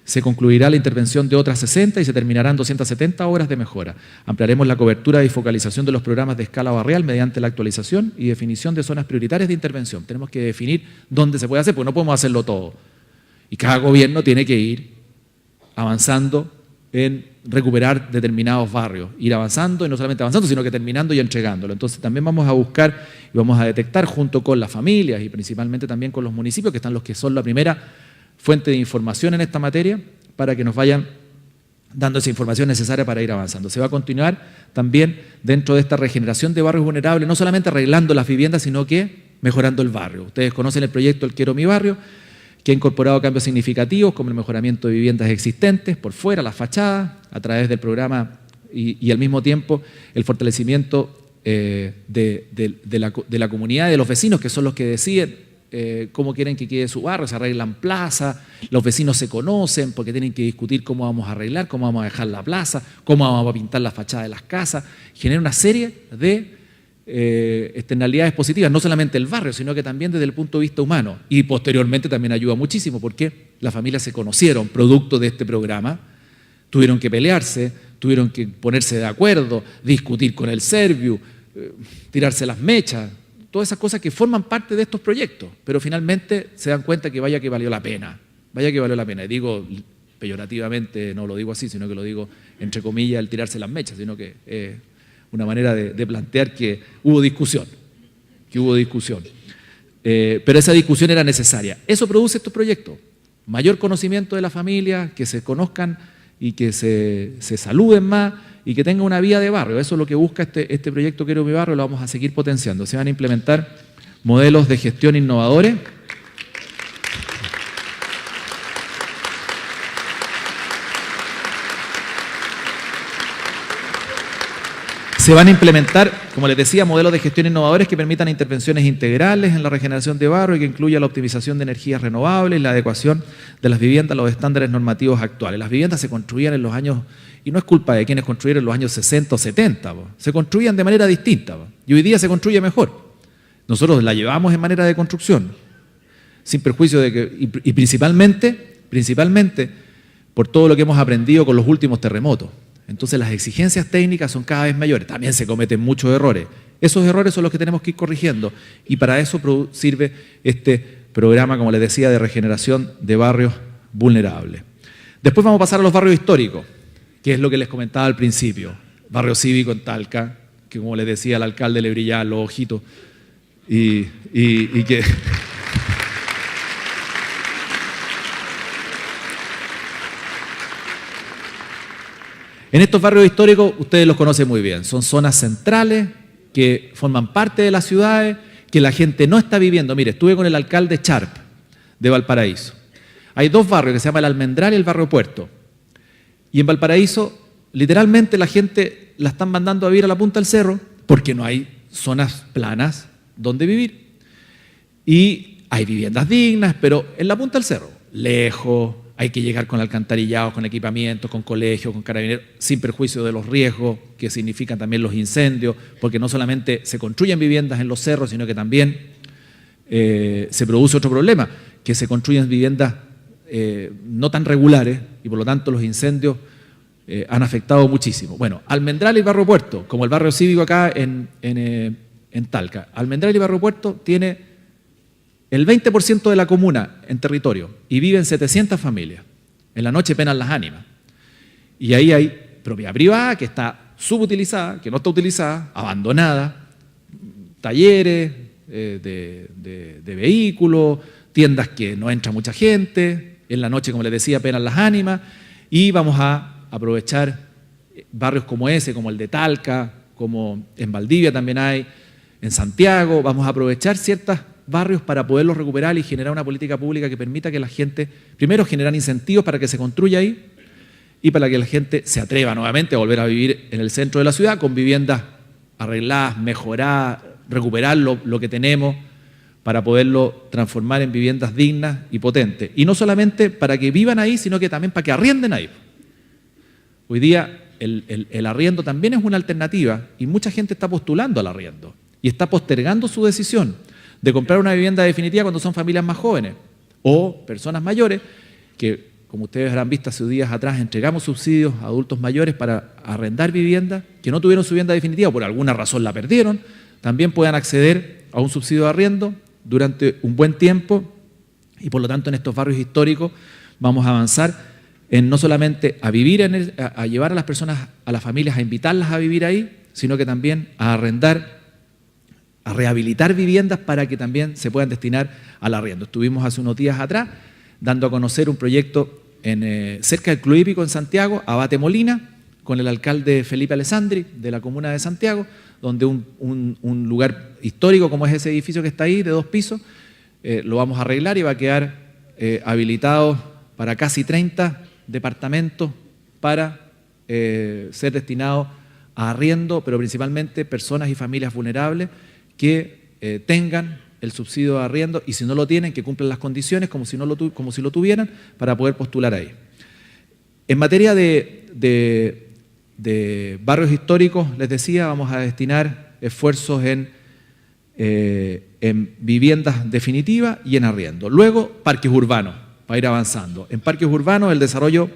se concluirá la intervención de otras 60 y se terminarán 270 obras de mejora. Ampliaremos la cobertura y focalización de los programas de escala barrial mediante la actualización y definición de zonas prioritarias de intervención. Tenemos que definir dónde se puede hacer, porque no podemos hacerlo todo. Y cada gobierno tiene que ir avanzando en recuperar determinados barrios, ir avanzando y no solamente avanzando, sino que terminando y entregándolo. Entonces también vamos a buscar y vamos a detectar junto con las familias y principalmente también con los municipios, que están los que son la primera fuente de información en esta materia, para que nos vayan dando esa información necesaria para ir avanzando. Se va a continuar también dentro de esta regeneración de barrios vulnerables, no solamente arreglando las viviendas, sino que mejorando el barrio. Ustedes conocen el proyecto El Quiero Mi Barrio, que ha incorporado cambios significativos como el mejoramiento de viviendas existentes por fuera, las fachadas, a través del programa y al mismo tiempo el fortalecimiento de la comunidad y de los vecinos, que son los que deciden cómo quieren que quede su barrio. Se arreglan plazas, los vecinos se conocen porque tienen que discutir cómo vamos a arreglar, cómo vamos a dejar la plaza, cómo vamos a pintar la fachada de las casas. Genera una serie de externalidades positivas, no solamente el barrio, sino que también desde el punto de vista humano. Y posteriormente también ayuda muchísimo porque las familias se conocieron producto de este programa, tuvieron que pelearse, tuvieron que ponerse de acuerdo, discutir con el Serviu, tirarse las mechas, todas esas cosas que forman parte de estos proyectos, pero finalmente se dan cuenta que vaya que valió la pena, Y digo peyorativamente, no lo digo así, sino que lo digo entre comillas, el tirarse las mechas, sino que una manera de plantear que hubo discusión. Pero esa discusión era necesaria. Eso produce estos proyectos. Mayor conocimiento de la familia, que se conozcan y que se saluden más y que tengan una vía de barrio. Eso es lo que busca este proyecto Quiero mi barrio, lo vamos a seguir potenciando. Se van a implementar modelos de gestión innovadores. Se van a implementar, como les decía, modelos de gestión innovadores que permitan intervenciones integrales en la regeneración de barrio y que incluya la optimización de energías renovables y la adecuación de las viviendas a los estándares normativos actuales. Las viviendas se construían en los años, y no es culpa de quienes construyeron en los años 60 o 70, se construían de manera distinta, y hoy día se construye mejor. Nosotros la llevamos en manera de construcción, sin perjuicio de que, y principalmente por todo lo que hemos aprendido con los últimos terremotos. Entonces las exigencias técnicas son cada vez mayores, también se cometen muchos errores. Esos errores son los que tenemos que ir corrigiendo y para eso sirve este programa, como les decía, de regeneración de barrios vulnerables. Después vamos a pasar a los barrios históricos, que es lo que les comentaba al principio. Barrio cívico en Talca, que como les decía al alcalde le brillaban los ojitos y que... En estos barrios históricos, ustedes los conocen muy bien, son zonas centrales que forman parte de las ciudades, que la gente no está viviendo. Mire, estuve con el alcalde Charp de Valparaíso. Hay dos barrios que se llaman el Almendral y el Barrio Puerto. Y en Valparaíso, literalmente la gente la están mandando a vivir a la punta del cerro porque no hay zonas planas donde vivir. Y hay viviendas dignas, pero en la punta del cerro, lejos. Hay que llegar con alcantarillados, con equipamientos, con colegios, con carabineros, sin perjuicio de los riesgos que significan también los incendios, porque no solamente se construyen viviendas en los cerros, sino que también se produce otro problema, que se construyen viviendas no tan regulares y por lo tanto los incendios han afectado muchísimo. Bueno, Almendral y Barrio Puerto, como el barrio cívico acá en Talca. Almendral y Barrio Puerto tiene el 20% de la comuna en territorio y viven 700 familias. En la noche penan las ánimas. Y ahí hay propiedad privada que está subutilizada, que no está utilizada, abandonada, talleres de vehículos, tiendas que no entra mucha gente, en la noche, como les decía, penan las ánimas y vamos a aprovechar barrios como ese, como el de Talca, como en Valdivia también hay, en Santiago, vamos a aprovechar ciertos barrios para poderlos recuperar y generar una política pública que permita que la gente, primero, generar incentivos para que se construya ahí y para que la gente se atreva nuevamente a volver a vivir en el centro de la ciudad con viviendas arregladas, mejoradas, recuperar lo que tenemos para poderlo transformar en viviendas dignas y potentes. Y no solamente para que vivan ahí, sino que también para que arrienden ahí. Hoy día el arriendo también es una alternativa y mucha gente está postulando al arriendo y está postergando su decisión de comprar una vivienda definitiva cuando son familias más jóvenes o personas mayores que, como ustedes habrán visto hace días atrás, entregamos subsidios a adultos mayores para arrendar viviendas que no tuvieron su vivienda definitiva o por alguna razón la perdieron, también puedan acceder a un subsidio de arriendo durante un buen tiempo y por lo tanto en estos barrios históricos vamos a avanzar en no solamente a vivir, a llevar a las personas, a las familias, a invitarlas a vivir ahí, sino que también a arrendar, a rehabilitar viviendas para que también se puedan destinar al arriendo. Estuvimos hace unos días atrás dando a conocer un proyecto cerca del Club Hípico en Santiago, Abate Molina, con el alcalde Felipe Alessandri de la comuna de Santiago, donde un lugar histórico como es ese edificio que está ahí, de 2 pisos, lo vamos a arreglar y va a quedar habilitado para casi 30 departamentos para ser destinados a arriendo, pero principalmente personas y familias vulnerables que tengan el subsidio de arriendo y si no lo tienen, que cumplan las condiciones como si lo tuvieran para poder postular ahí. En materia de barrios históricos, les decía, vamos a destinar esfuerzos en viviendas definitivas y en arriendo. Luego, parques urbanos, para ir avanzando. En parques urbanos, el desarrollo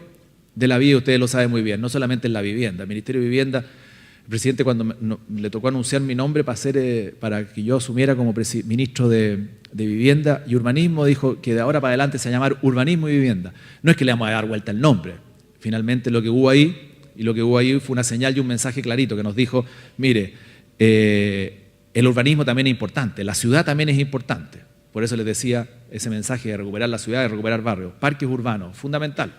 de la vida, ustedes lo saben muy bien, no solamente en la vivienda. El Ministerio de Vivienda, el presidente cuando le tocó anunciar mi nombre para que yo asumiera como ministro de Vivienda y Urbanismo, dijo que de ahora para adelante se va a llamar Urbanismo y Vivienda. No es que le vamos a dar vuelta el nombre. Finalmente lo que hubo ahí fue una señal y un mensaje clarito que nos dijo, mire, el urbanismo también es importante, la ciudad también es importante. Por eso les decía ese mensaje de recuperar la ciudad, de recuperar barrios. Parques urbanos, fundamental.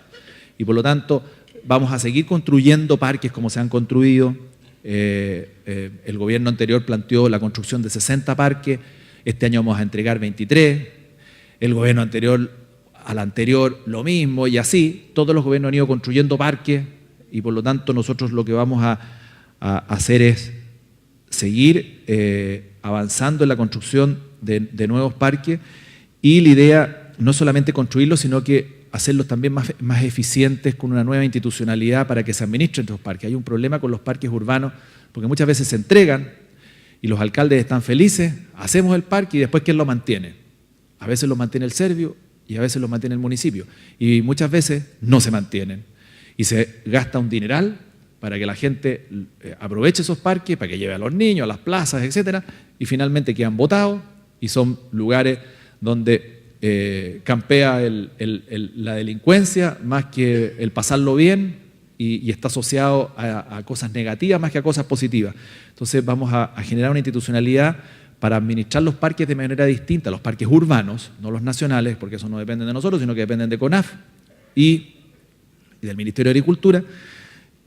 Y por lo tanto, vamos a seguir construyendo parques como se han construido. El gobierno anterior planteó la construcción de 60 parques. Este año vamos a entregar 23. El gobierno anterior, al anterior, lo mismo. Y así, todos los gobiernos han ido construyendo parques. Y por lo tanto, nosotros lo que vamos a hacer es seguir avanzando en la construcción de nuevos parques. Y la idea no solamente construirlos, sino que hacerlos también más eficientes con una nueva institucionalidad para que se administren estos parques. Hay un problema con los parques urbanos porque muchas veces se entregan y los alcaldes están felices, hacemos el parque y después ¿quién lo mantiene? A veces lo mantiene el servio y a veces lo mantiene el municipio y muchas veces no se mantienen y se gasta un dineral para que la gente aproveche esos parques, para que lleve a los niños, a las plazas, etcétera, y finalmente quedan botados y son lugares donde campea la delincuencia más que el pasarlo bien y está asociado a cosas negativas más que a cosas positivas. Entonces vamos a generar una institucionalidad para administrar los parques de manera distinta, los parques urbanos, no los nacionales, porque eso no depende de nosotros, sino que dependen de CONAF y del Ministerio de Agricultura,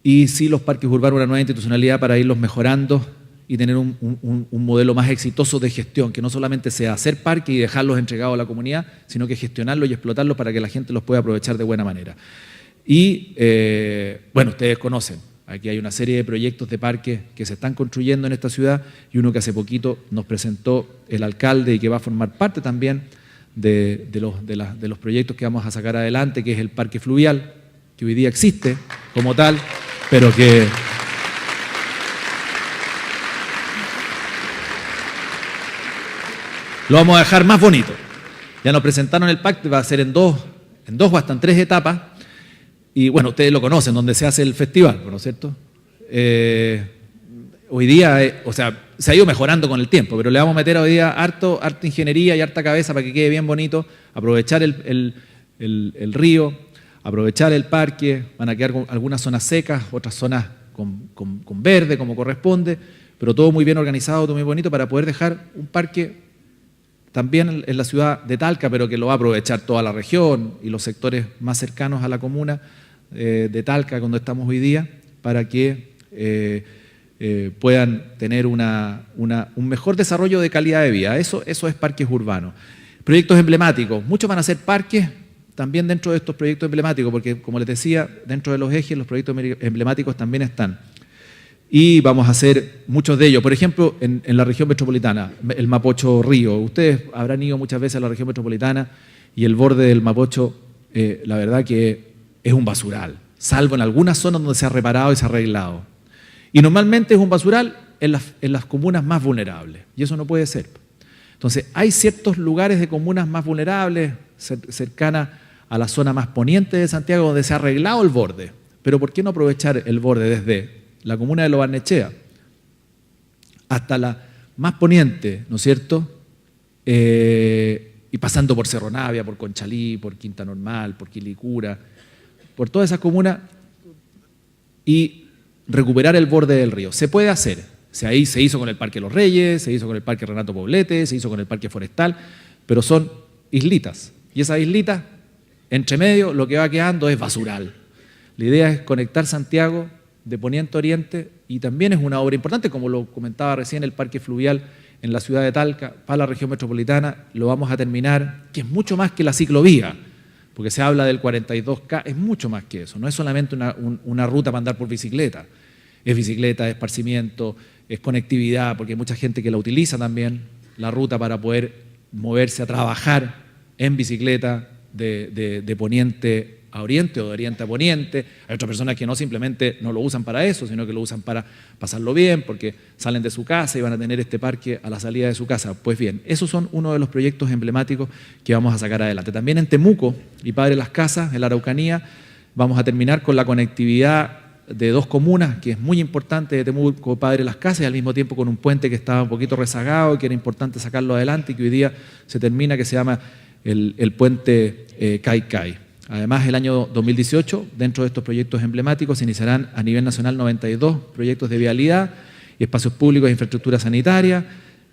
y sí los parques urbanos, una nueva institucionalidad para irlos mejorando y tener un modelo más exitoso de gestión, que no solamente sea hacer parques y dejarlos entregados a la comunidad, sino que gestionarlos y explotarlos para que la gente los pueda aprovechar de buena manera. Y, bueno, ustedes conocen, aquí hay una serie de proyectos de parques que se están construyendo en esta ciudad y uno que hace poquito nos presentó el alcalde y que va a formar parte también de los proyectos que vamos a sacar adelante, que es el parque fluvial, que hoy día existe como tal, pero que lo vamos a dejar más bonito. Ya nos presentaron el pacto, va a ser en dos o hasta en 3 etapas. Y bueno, ustedes lo conocen, donde se hace el festival, ¿no es cierto? Hoy día, o sea, se ha ido mejorando con el tiempo, pero le vamos a meter hoy día harta ingeniería y harta cabeza para que quede bien bonito, aprovechar el río, aprovechar el parque, van a quedar algunas zonas secas, otras zonas con verde, como corresponde, pero todo muy bien organizado, todo muy bonito para poder dejar un parque también en la ciudad de Talca, pero que lo va a aprovechar toda la región y los sectores más cercanos a la comuna de Talca, donde estamos hoy día, para que puedan tener un mejor desarrollo de calidad de vida. Eso es parques urbanos. Proyectos emblemáticos. Muchos van a ser parques también dentro de estos proyectos emblemáticos, porque como les decía, dentro de los ejes los proyectos emblemáticos también están. Y vamos a hacer muchos de ellos. Por ejemplo, en la región metropolitana, el Mapocho Río. Ustedes habrán ido muchas veces a la región metropolitana y el borde del Mapocho, la verdad que es un basural, salvo en algunas zonas donde se ha reparado y se ha arreglado. Y normalmente es un basural en las comunas más vulnerables, y eso no puede ser. Entonces, hay ciertos lugares de comunas más vulnerables, cercanas a la zona más poniente de Santiago, donde se ha arreglado el borde. Pero ¿por qué no aprovechar el borde desde la comuna de Lo Barnechea hasta la más poniente, ¿no es cierto? Y pasando por Cerro Navia, por Conchalí, por Quinta Normal, por Quilicura, por todas esas comunas, y recuperar el borde del río. Se puede hacer. Ahí se hizo con el Parque Los Reyes, se hizo con el Parque Renato Poblete, se hizo con el Parque Forestal, pero son islitas. Y esas islitas, entre medio, lo que va quedando es basural. La idea es conectar Santiago de poniente a oriente, y también es una obra importante, como lo comentaba recién, el parque fluvial en la ciudad de Talca, para la región metropolitana, lo vamos a terminar, que es mucho más que la ciclovía, porque se habla del 42K, es mucho más que eso, no es solamente una ruta para andar por bicicleta, es bicicleta, es esparcimiento, es conectividad, porque hay mucha gente que la utiliza también, la ruta para poder moverse a trabajar en bicicleta de poniente a oriente o de oriente a poniente. Hay otras personas que no simplemente no lo usan para eso, sino que lo usan para pasarlo bien, porque salen de su casa y van a tener este parque a la salida de su casa. Pues bien, esos son uno de los proyectos emblemáticos que vamos a sacar adelante. También en Temuco y Padre Las Casas, en la Araucanía, vamos a terminar con la conectividad de dos comunas, que es muy importante, de Temuco, Padre Las Casas, y al mismo tiempo con un puente que estaba un poquito rezagado, que era importante sacarlo adelante y que hoy día se termina, que se llama el puente Caicay. Además, el año 2018, dentro de estos proyectos emblemáticos, se iniciarán a nivel nacional 92 proyectos de vialidad y espacios públicos e infraestructura sanitaria.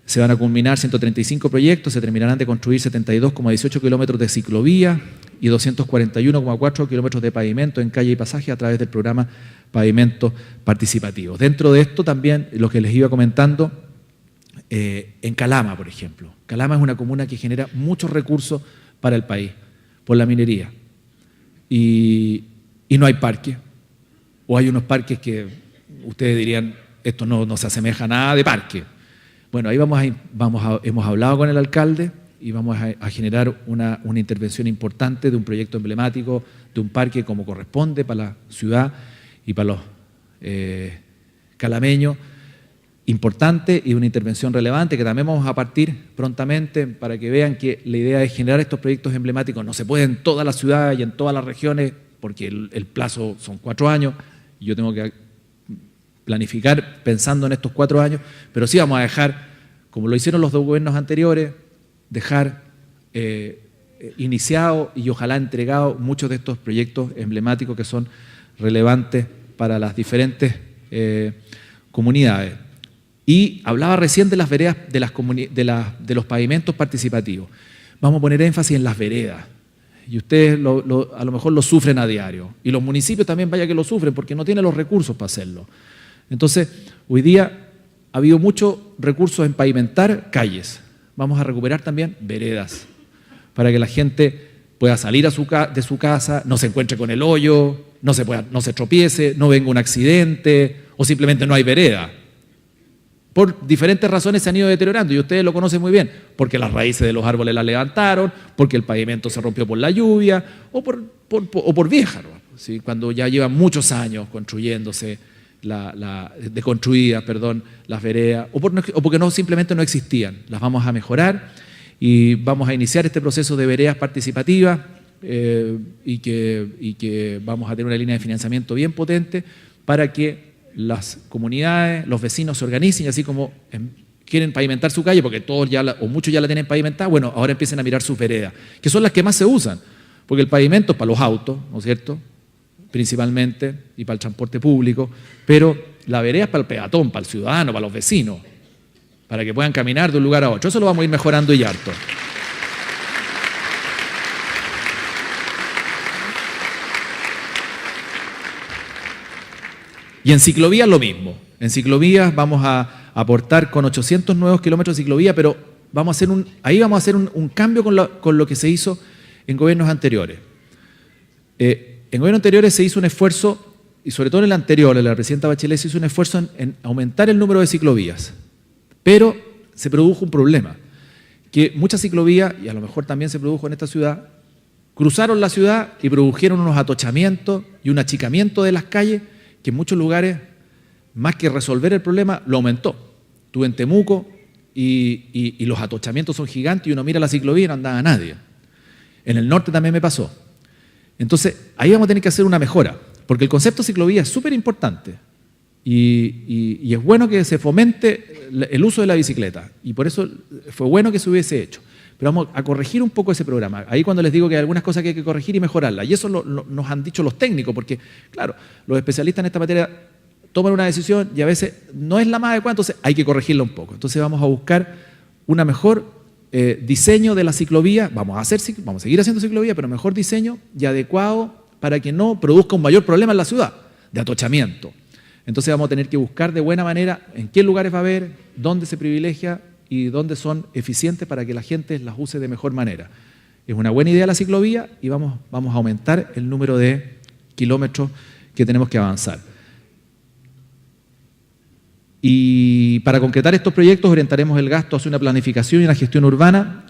Se van a culminar 135 proyectos, se terminarán de construir 72,18 kilómetros de ciclovía y 241,4 kilómetros de pavimento en calle y pasaje a través del programa Pavimento Participativo. Dentro de esto también, lo que les iba comentando, en Calama, por ejemplo. Calama es una comuna que genera muchos recursos para el país, por la minería. Y no hay parques, o hay unos parques que ustedes dirían, esto no se asemeja a nada de parque. Bueno, ahí hemos hablado con el alcalde y vamos a generar una intervención importante de un proyecto emblemático, de un parque como corresponde para la ciudad y para los calameños, importante, y una intervención relevante que también vamos a partir prontamente para que vean que la idea es generar estos proyectos emblemáticos. No se puede en toda la ciudad y en todas las regiones porque el plazo son 4 años y yo tengo que planificar pensando en estos 4 años, pero sí vamos a dejar, como lo hicieron los dos gobiernos anteriores, dejar iniciado y ojalá entregado muchos de estos proyectos emblemáticos que son relevantes para las diferentes comunidades. Y hablaba recién de las veredas, de los pavimentos participativos. Vamos a poner énfasis en las veredas. Y ustedes a lo mejor lo sufren a diario. Y los municipios también vaya que lo sufren porque no tienen los recursos para hacerlo. Entonces, hoy día ha habido muchos recursos en pavimentar calles. Vamos a recuperar también veredas para que la gente pueda salir de su casa, no se encuentre con el hoyo, no se tropiece, no venga un accidente o simplemente no hay vereda. Por diferentes razones se han ido deteriorando y ustedes lo conocen muy bien, porque las raíces de los árboles las levantaron, porque el pavimento se rompió por la lluvia o por vieja, ¿no? ¿Sí? Cuando ya llevan muchos años construyéndose, deconstruidas, las veredas, o porque simplemente no existían. Las vamos a mejorar y vamos a iniciar este proceso de veredas participativas y que vamos a tener una línea de financiamiento bien potente para que las comunidades, los vecinos se organicen y así como quieren pavimentar su calle, porque todos o muchos ya la tienen pavimentada, bueno, ahora empiecen a mirar sus veredas, que son las que más se usan, porque el pavimento es para los autos, ¿no es cierto?, principalmente, y para el transporte público, pero la vereda es para el peatón, para el ciudadano, para los vecinos, para que puedan caminar de un lugar a otro. Eso lo vamos a ir mejorando y harto. Y en ciclovías lo mismo. En ciclovías vamos a aportar con 800 nuevos kilómetros de ciclovía, pero ahí vamos a hacer un cambio con lo que se hizo en gobiernos anteriores. En gobiernos anteriores se hizo un esfuerzo, y sobre todo en el anterior, en la presidenta Bachelet, se hizo un esfuerzo en aumentar el número de ciclovías. Pero se produjo un problema, que muchas ciclovías, y a lo mejor también se produjo en esta ciudad, cruzaron la ciudad y produjeron unos atochamientos y un achicamiento de las calles que en muchos lugares, más que resolver el problema, lo aumentó. Estuve en Temuco y los atochamientos son gigantes y uno mira la ciclovía y no andaba nadie. En el norte también me pasó. Entonces, ahí vamos a tener que hacer una mejora, porque el concepto de ciclovía es súper importante y es bueno que se fomente el uso de la bicicleta y por eso fue bueno que se hubiese hecho. Pero vamos a corregir un poco ese programa. Ahí cuando les digo que hay algunas cosas que hay que corregir y mejorarlas. Y eso nos han dicho los técnicos, porque, claro, los especialistas en esta materia toman una decisión y a veces no es la más adecuada, entonces hay que corregirla un poco. Entonces vamos a buscar una mejor diseño de la ciclovía. Vamos a seguir haciendo ciclovía, pero mejor diseño y adecuado para que no produzca un mayor problema en la ciudad de atochamiento. Entonces vamos a tener que buscar de buena manera en qué lugares va a haber, dónde se privilegia y dónde son eficientes para que la gente las use de mejor manera. Es una buena idea la ciclovía y vamos a aumentar el número de kilómetros que tenemos que avanzar. Y para concretar estos proyectos orientaremos el gasto hacia una planificación y una gestión urbana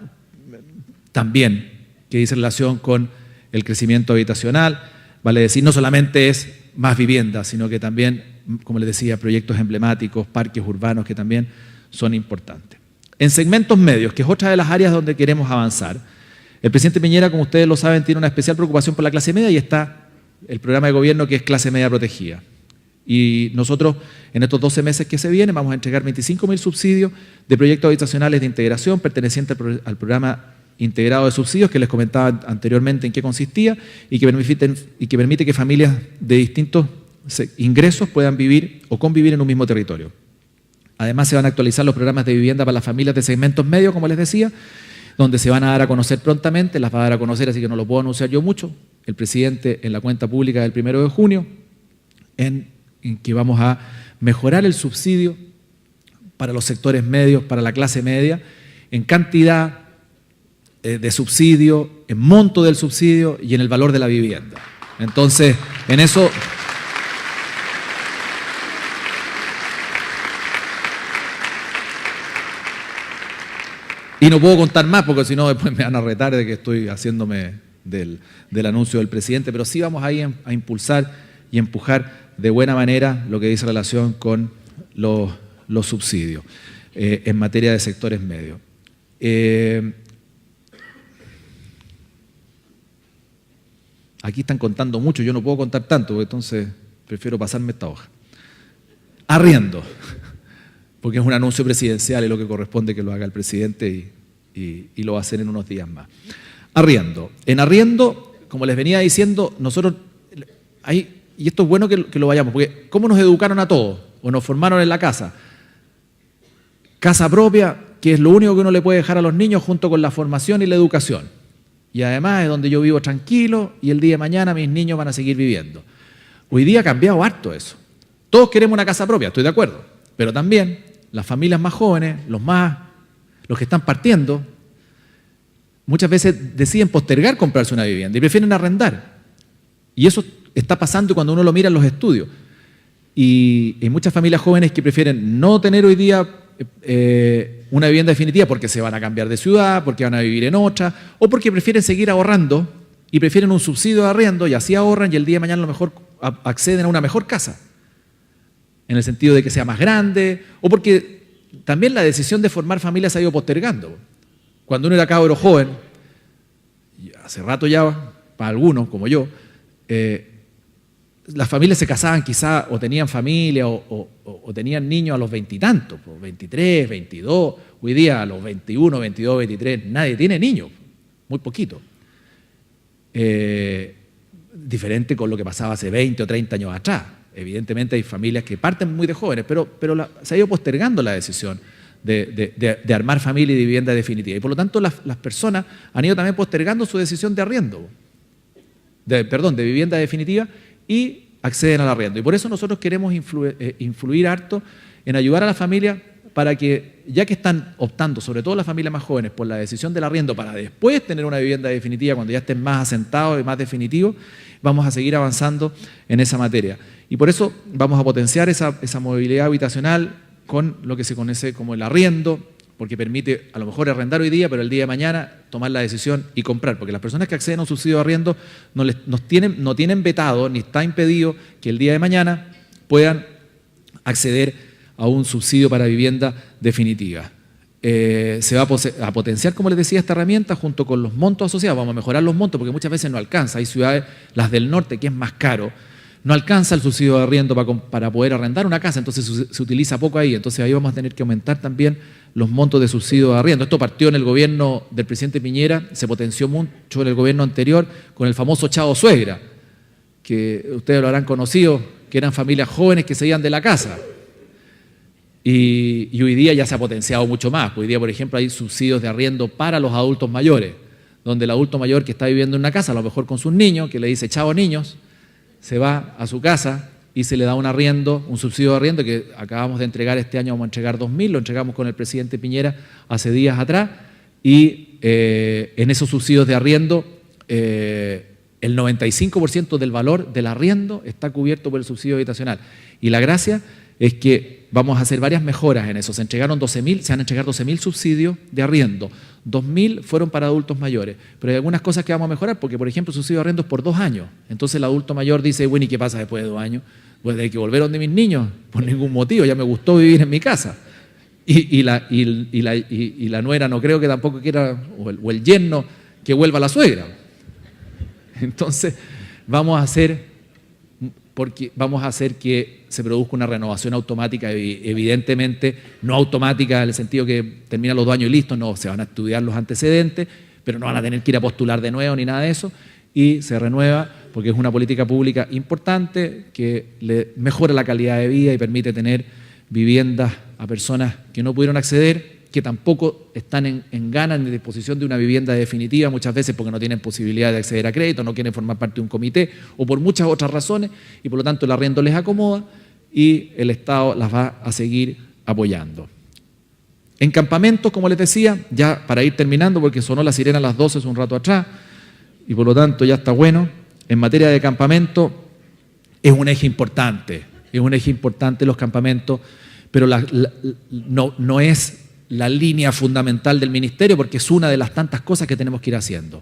también que dice relación con el crecimiento habitacional, vale decir, no solamente es más vivienda, sino que también, como les decía, proyectos emblemáticos, parques urbanos que también son importantes. En segmentos medios, que es otra de las áreas donde queremos avanzar, el presidente Piñera, como ustedes lo saben, tiene una especial preocupación por la clase media y está el programa de gobierno que es Clase Media Protegida. Y nosotros, en estos 12 meses que se vienen, vamos a entregar 25.000 subsidios de proyectos habitacionales de integración pertenecientes al programa integrado de subsidios que les comentaba anteriormente en qué consistía y que permite que familias de distintos ingresos puedan vivir o convivir en un mismo territorio. Además, se van a actualizar los programas de vivienda para las familias de segmentos medios, como les decía, donde se van a dar a conocer prontamente, las va a dar a conocer, así que no lo puedo anunciar yo mucho, el presidente en la cuenta pública del 1 de junio, en que vamos a mejorar el subsidio para los sectores medios, para la clase media, en cantidad de subsidio, en monto del subsidio y en el valor de la vivienda. Entonces, en eso... Y no puedo contar más porque si no después me van a retar de que estoy haciéndome del anuncio del presidente, pero sí vamos ahí a impulsar y empujar de buena manera lo que dice relación con los subsidios en materia de sectores medios. Aquí están contando mucho, yo no puedo contar tanto, porque entonces prefiero pasarme esta hoja. Arriendo, porque es un anuncio presidencial y lo que corresponde que lo haga el presidente y lo va a hacer en unos días más. Arriendo. En arriendo, como les venía diciendo, nosotros, y esto es bueno que lo vayamos, porque ¿cómo nos educaron a todos? O nos formaron en la casa. Casa propia, que es lo único que uno le puede dejar a los niños junto con la formación y la educación. Y además es donde yo vivo tranquilo y el día de mañana mis niños van a seguir viviendo. Hoy día ha cambiado harto eso. Todos queremos una casa propia, estoy de acuerdo, pero también las familias más jóvenes, los que están partiendo, muchas veces deciden postergar comprarse una vivienda y prefieren arrendar. Y eso está pasando cuando uno lo mira en los estudios. Y hay muchas familias jóvenes que prefieren no tener hoy día una vivienda definitiva porque se van a cambiar de ciudad, porque van a vivir en otra, o porque prefieren seguir ahorrando y prefieren un subsidio de arriendo y así ahorran y el día de mañana a lo mejor acceden a una mejor casa. En el sentido de que sea más grande, o porque también la decisión de formar familia se ha ido postergando. Cuando uno era cabro joven, y hace rato ya, para algunos como yo, las familias se casaban quizá o tenían familia o tenían niños a los 20 y tantos, 23, 22, hoy día a los 21, 22, 23, nadie tiene niños, muy poquito. Diferente con lo que pasaba hace 20 o 30 años atrás. Evidentemente hay familias que parten muy de jóvenes, pero se ha ido postergando la decisión de armar familia y de vivienda definitiva. Y por lo tanto las personas han ido también postergando su decisión de arriendo, de vivienda definitiva y acceden al arriendo. Y por eso nosotros queremos influir harto en ayudar a las familias para que, ya que están optando, sobre todo las familias más jóvenes, por la decisión del arriendo para después tener una vivienda definitiva cuando ya estén más asentados y más definitivos, vamos a seguir avanzando en esa materia. Y por eso vamos a potenciar esa movilidad habitacional con lo que se conoce como el arriendo, porque permite a lo mejor arrendar hoy día, pero el día de mañana tomar la decisión y comprar, porque las personas que acceden a un subsidio de arriendo no tienen vetado ni está impedido que el día de mañana puedan acceder a un subsidio para vivienda definitiva. Se va a potenciar, como les decía, esta herramienta junto con los montos asociados. Vamos a mejorar los montos porque muchas veces no alcanza. Hay ciudades, las del norte, que es más caro, no alcanza el subsidio de arriendo para poder arrendar una casa, entonces se utiliza poco ahí. Entonces ahí vamos a tener que aumentar también los montos de subsidio de arriendo. Esto partió en el gobierno del presidente Piñera, se potenció mucho en el gobierno anterior con el famoso Chavo Suegra, que ustedes lo habrán conocido, que eran familias jóvenes que se iban de la casa. Y hoy día ya se ha potenciado mucho más. Hoy día, por ejemplo, hay subsidios de arriendo para los adultos mayores, donde el adulto mayor que está viviendo en una casa, a lo mejor con sus niños, que le dice chao niños, se va a su casa y se le da un arriendo, un subsidio de arriendo que acabamos de entregar este año, vamos a entregar 2.000, lo entregamos con el presidente Piñera hace días atrás, y en esos subsidios de arriendo el 95% del valor del arriendo está cubierto por el subsidio habitacional. Y la gracia es que vamos a hacer varias mejoras en eso. Se han entregado 12.000 subsidios de arriendo. 2.000 fueron para adultos mayores. Pero hay algunas cosas que vamos a mejorar, porque, por ejemplo, el subsidio de arriendo es por 2 años. Entonces el adulto mayor dice, bueno, ¿y qué pasa después de 2 años? Pues hay que volver donde mis niños, por ningún motivo, ya me gustó vivir en mi casa. Y la nuera no creo que tampoco quiera, o el yerno, que vuelva la suegra. Entonces vamos a hacer que se produzca una renovación automática, evidentemente no automática en el sentido que terminan los 2 años y listo, no, se van a estudiar los antecedentes, pero no van a tener que ir a postular de nuevo ni nada de eso, y se renueva porque es una política pública importante que le mejora la calidad de vida y permite tener viviendas a personas que no pudieron acceder, que tampoco están en ganas ni en disposición de una vivienda definitiva, muchas veces porque no tienen posibilidad de acceder a crédito, no quieren formar parte de un comité o por muchas otras razones, y por lo tanto el arriendo les acomoda y el Estado las va a seguir apoyando. En campamentos, como les decía, ya para ir terminando, porque sonó la sirena a las 12 hace un rato atrás, y por lo tanto ya está bueno, en materia de campamento es un eje importante los campamentos, pero no es la línea fundamental del ministerio, porque es una de las tantas cosas que tenemos que ir haciendo.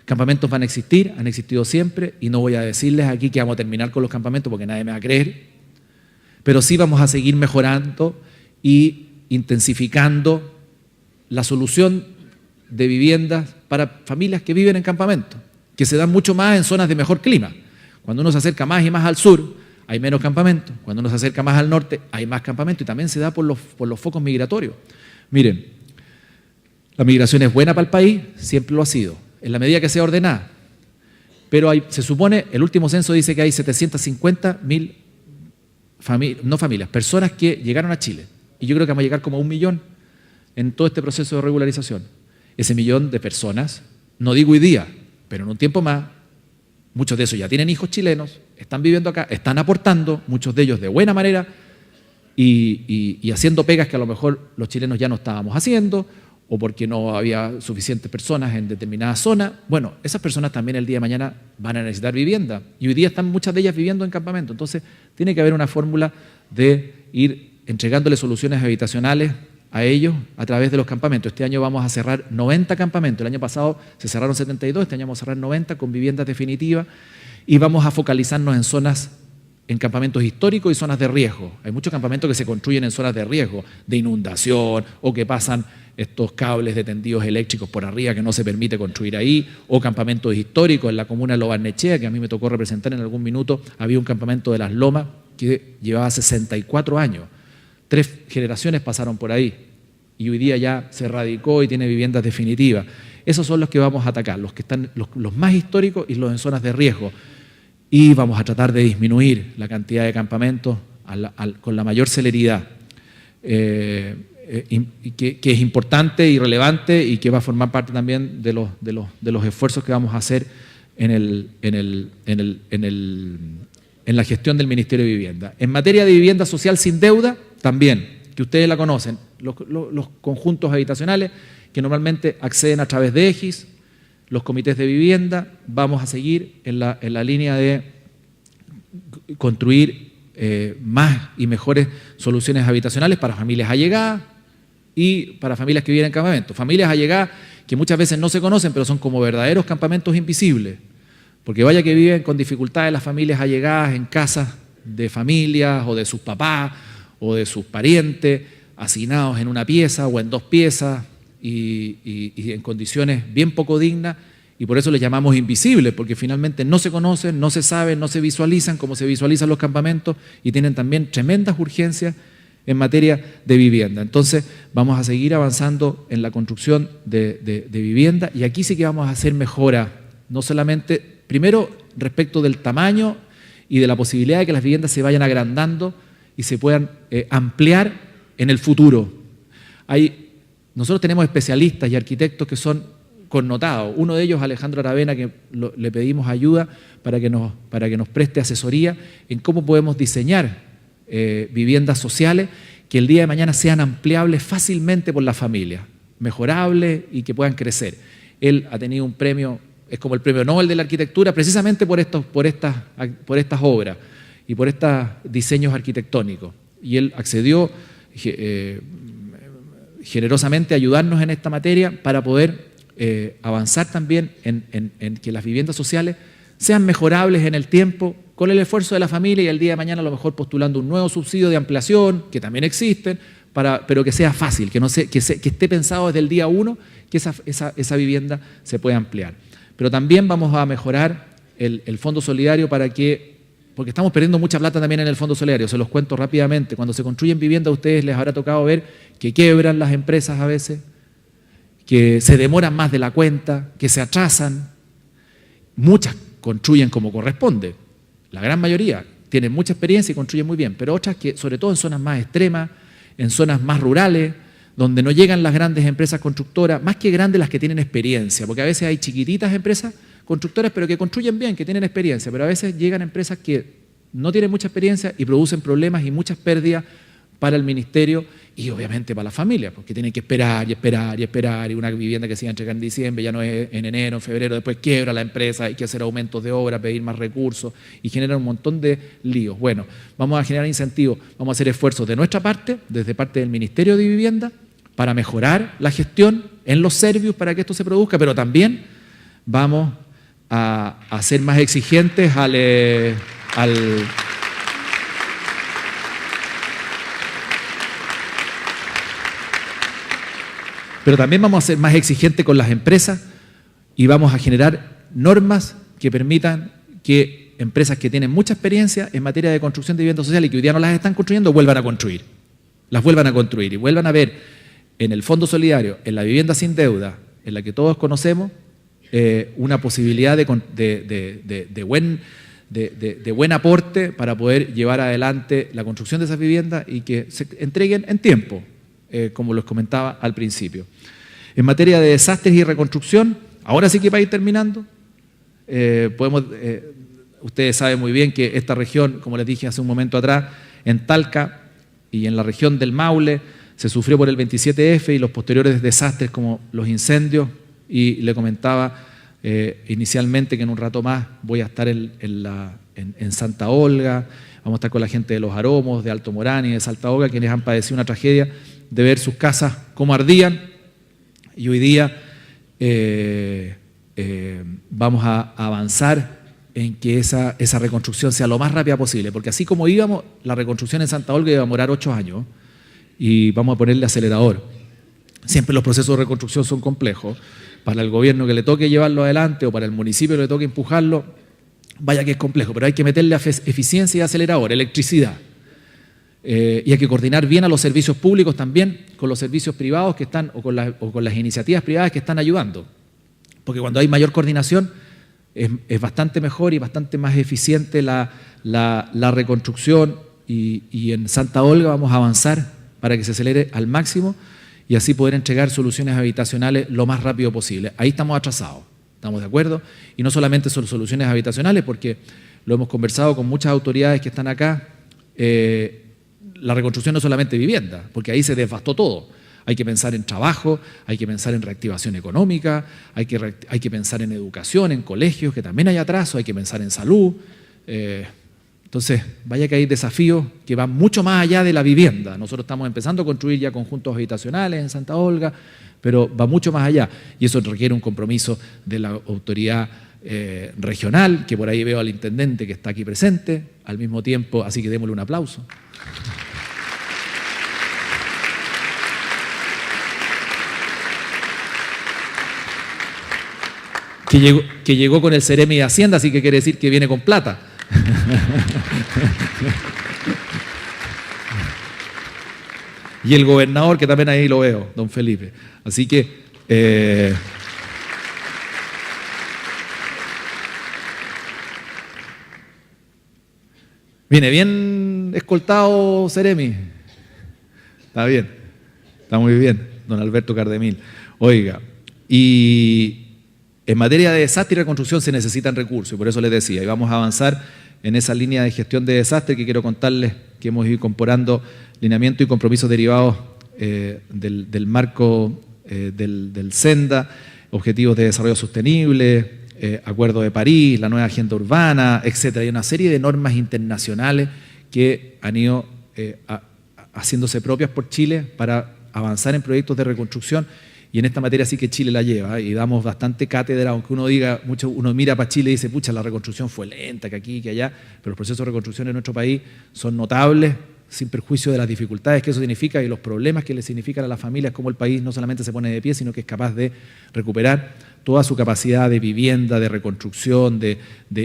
Campamentos van a existir, han existido siempre, y no voy a decirles aquí que vamos a terminar con los campamentos porque nadie me va a creer, pero sí vamos a seguir mejorando y intensificando la solución de viviendas para familias que viven en campamentos, que se dan mucho más en zonas de mejor clima. Cuando uno se acerca más y más al sur, hay menos campamentos. Cuando uno se acerca más al norte, hay más campamentos, y también se da por los focos migratorios. Miren, la migración es buena para el país, siempre lo ha sido, en la medida que sea ordenada. Pero se supone, el último censo dice que hay 750.000 personas que llegaron a Chile. Y yo creo que vamos a llegar como a 1 millón en todo este proceso de regularización. Ese millón de personas, no digo hoy día, pero en un tiempo más, muchos de esos ya tienen hijos chilenos, están viviendo acá, están aportando, muchos de ellos de buena manera, y haciendo pegas que a lo mejor los chilenos ya no estábamos haciendo, o porque no había suficientes personas en determinada zona. Bueno, esas personas también el día de mañana van a necesitar vivienda, y hoy día están muchas de ellas viviendo en campamento. Entonces tiene que haber una fórmula de ir entregándole soluciones habitacionales a ellos a través de los campamentos. Este año vamos a cerrar 90 campamentos, el año pasado se cerraron 72, este año vamos a cerrar 90 con viviendas definitivas, y vamos a focalizarnos en campamentos históricos y zonas de riesgo. Hay muchos campamentos que se construyen en zonas de riesgo, de inundación, o que pasan estos cables de tendidos eléctricos por arriba que no se permite construir ahí, o campamentos históricos en la comuna de Lo Barnechea, que a mí me tocó representar en algún minuto. Había un campamento de Las Lomas que llevaba 64 años, 3 generaciones pasaron por ahí, y hoy día ya se radicó y tiene viviendas definitivas. Esos son los que vamos a atacar, los que están los más históricos y los en zonas de riesgo. Y vamos a tratar de disminuir la cantidad de campamentos con la mayor celeridad, que es importante y relevante, y que va a formar parte también de los esfuerzos que vamos a hacer en la gestión del Ministerio de Vivienda. En materia de vivienda social sin deuda, también, que ustedes la conocen, los conjuntos habitacionales que normalmente acceden a través de EGIS, los comités de vivienda. Vamos a seguir en la línea de construir más y mejores soluciones habitacionales para familias allegadas y para familias que viven en campamentos. Familias allegadas que muchas veces no se conocen, pero son como verdaderos campamentos invisibles, porque vaya que viven con dificultades las familias allegadas en casas de familias o de sus papás o de sus parientes, hacinados en una pieza o en 2 piezas y en condiciones bien poco dignas, y por eso les llamamos invisibles, porque finalmente no se conocen, no se saben, no se visualizan como se visualizan los campamentos, y tienen también tremendas urgencias en materia de vivienda. Entonces vamos a seguir avanzando en la construcción de vivienda, y aquí sí que vamos a hacer mejora, no solamente, primero, respecto del tamaño y de la posibilidad de que las viviendas se vayan agrandando y se puedan ampliar en el futuro. Nosotros tenemos especialistas y arquitectos que son connotados. Uno de ellos, Alejandro Aravena, que le pedimos ayuda para que nos preste asesoría en cómo podemos diseñar viviendas sociales que el día de mañana sean ampliables fácilmente por las familias, mejorables y que puedan crecer. Él ha tenido un premio, es como el premio Nobel de la arquitectura, precisamente por estas obras y por estos diseños arquitectónicos. y él accedió generosamente a ayudarnos en esta materia para poder avanzar también en que las viviendas sociales sean mejorables en el tiempo con el esfuerzo de la familia y el día de mañana a lo mejor postulando un nuevo subsidio de ampliación, que también existen, pero que sea fácil, que esté pensado desde el día 1 que esa vivienda se pueda ampliar. Pero también vamos a mejorar el Fondo Solidario porque estamos perdiendo mucha plata también en el Fondo Solidario, se los cuento rápidamente. Cuando se construyen viviendas a ustedes les habrá tocado ver que quiebran las empresas a veces, que se demoran más de la cuenta, que se atrasan. Muchas construyen como corresponde, la gran mayoría tienen mucha experiencia y construyen muy bien, pero otras que, sobre todo en zonas más extremas, en zonas más rurales, donde no llegan las grandes empresas constructoras, más que grandes las que tienen experiencia, porque a veces hay chiquititas empresas constructoras, pero que construyen bien, que tienen experiencia, pero a veces llegan empresas que no tienen mucha experiencia y producen problemas y muchas pérdidas para el ministerio y obviamente para la familia, porque tienen que esperar y esperar y esperar, y una vivienda que se iba a entregar en diciembre ya no es en enero, en febrero, después quiebra la empresa, hay que hacer aumentos de obra, pedir más recursos y genera un montón de líos. Bueno, vamos a generar incentivos, vamos a hacer esfuerzos de nuestra parte, desde parte del Ministerio de Vivienda, para mejorar la gestión en los servicios para que esto se produzca, pero también vamos a ser más exigentes pero también vamos a ser más exigentes con las empresas y vamos a generar normas que permitan que empresas que tienen mucha experiencia en materia de construcción de viviendas sociales y que hoy día no las están construyendo, vuelvan a construir. Las vuelvan a construir y vuelvan a ver en el Fondo Solidario, en la vivienda sin deuda, en la que todos conocemos, una posibilidad de buen aporte para poder llevar adelante la construcción de esas viviendas y que se entreguen en tiempo, como les comentaba al principio. En materia de desastres y reconstrucción, ahora sí que para ir terminando, ustedes saben muy bien que esta región, como les dije hace un momento atrás, en Talca y en la región del Maule, se sufrió por el 27F y los posteriores desastres como los incendios, y le comentaba inicialmente que en un rato más voy a estar en Santa Olga, vamos a estar con la gente de Los Aromos, de Alto Morán y de Salta Olga, quienes han padecido una tragedia de ver sus casas cómo ardían, y hoy día vamos a avanzar en que esa reconstrucción sea lo más rápida posible, porque así como íbamos, la reconstrucción en Santa Olga iba a demorar 8 años y vamos a ponerle acelerador. Siempre los procesos de reconstrucción son complejos. Para el gobierno que le toque llevarlo adelante o para el municipio que le toque empujarlo, vaya que es complejo, pero hay que meterle eficiencia y acelerador, electricidad. Y hay que coordinar bien a los servicios públicos también con los servicios privados que están o con las iniciativas privadas que están ayudando. Porque cuando hay mayor coordinación es bastante mejor y bastante más eficiente la reconstrucción, y en Santa Olga vamos a avanzar para que se acelere al máximo y así poder entregar soluciones habitacionales lo más rápido posible. Ahí estamos atrasados, ¿estamos de acuerdo? Y no solamente son soluciones habitacionales, porque lo hemos conversado con muchas autoridades que están acá, la reconstrucción no es solamente vivienda, porque ahí se devastó todo. Hay que pensar en trabajo, hay que pensar en reactivación económica, hay que pensar en educación, en colegios, que también hay atraso, hay que pensar en salud. Entonces, vaya que hay desafíos que van mucho más allá de la vivienda. Nosotros estamos empezando a construir ya conjuntos habitacionales en Santa Olga, pero va mucho más allá. Y eso requiere un compromiso de la autoridad regional, que por ahí veo al intendente que está aquí presente, al mismo tiempo, así que démosle un aplauso. Que llegó con el Ceremi de Hacienda, así que quiere decir que viene con plata. Y el gobernador, que también ahí lo veo, don Felipe. Así que viene bien escoltado Ceremi. Está bien, está muy bien, don Alberto Cardemil. Oiga, y en materia de desastre y reconstrucción se necesitan recursos, por eso les decía, y vamos a avanzar en esa línea de gestión de desastre que quiero contarles que hemos ido incorporando lineamientos y compromisos derivados del marco del SENDA, Objetivos de Desarrollo Sostenible, Acuerdo de París, la nueva Agenda Urbana, etcétera. Hay una serie de normas internacionales que han ido haciéndose propias por Chile para avanzar en proyectos de reconstrucción, y en esta materia sí que Chile la lleva, y damos bastante cátedra, aunque uno diga, uno mira para Chile y dice, pucha, la reconstrucción fue lenta, que aquí, que allá, pero los procesos de reconstrucción en nuestro país son notables, sin perjuicio de las dificultades que eso significa y los problemas que le significan a las familias, como el país no solamente se pone de pie, sino que es capaz de recuperar toda su capacidad de vivienda, de reconstrucción, de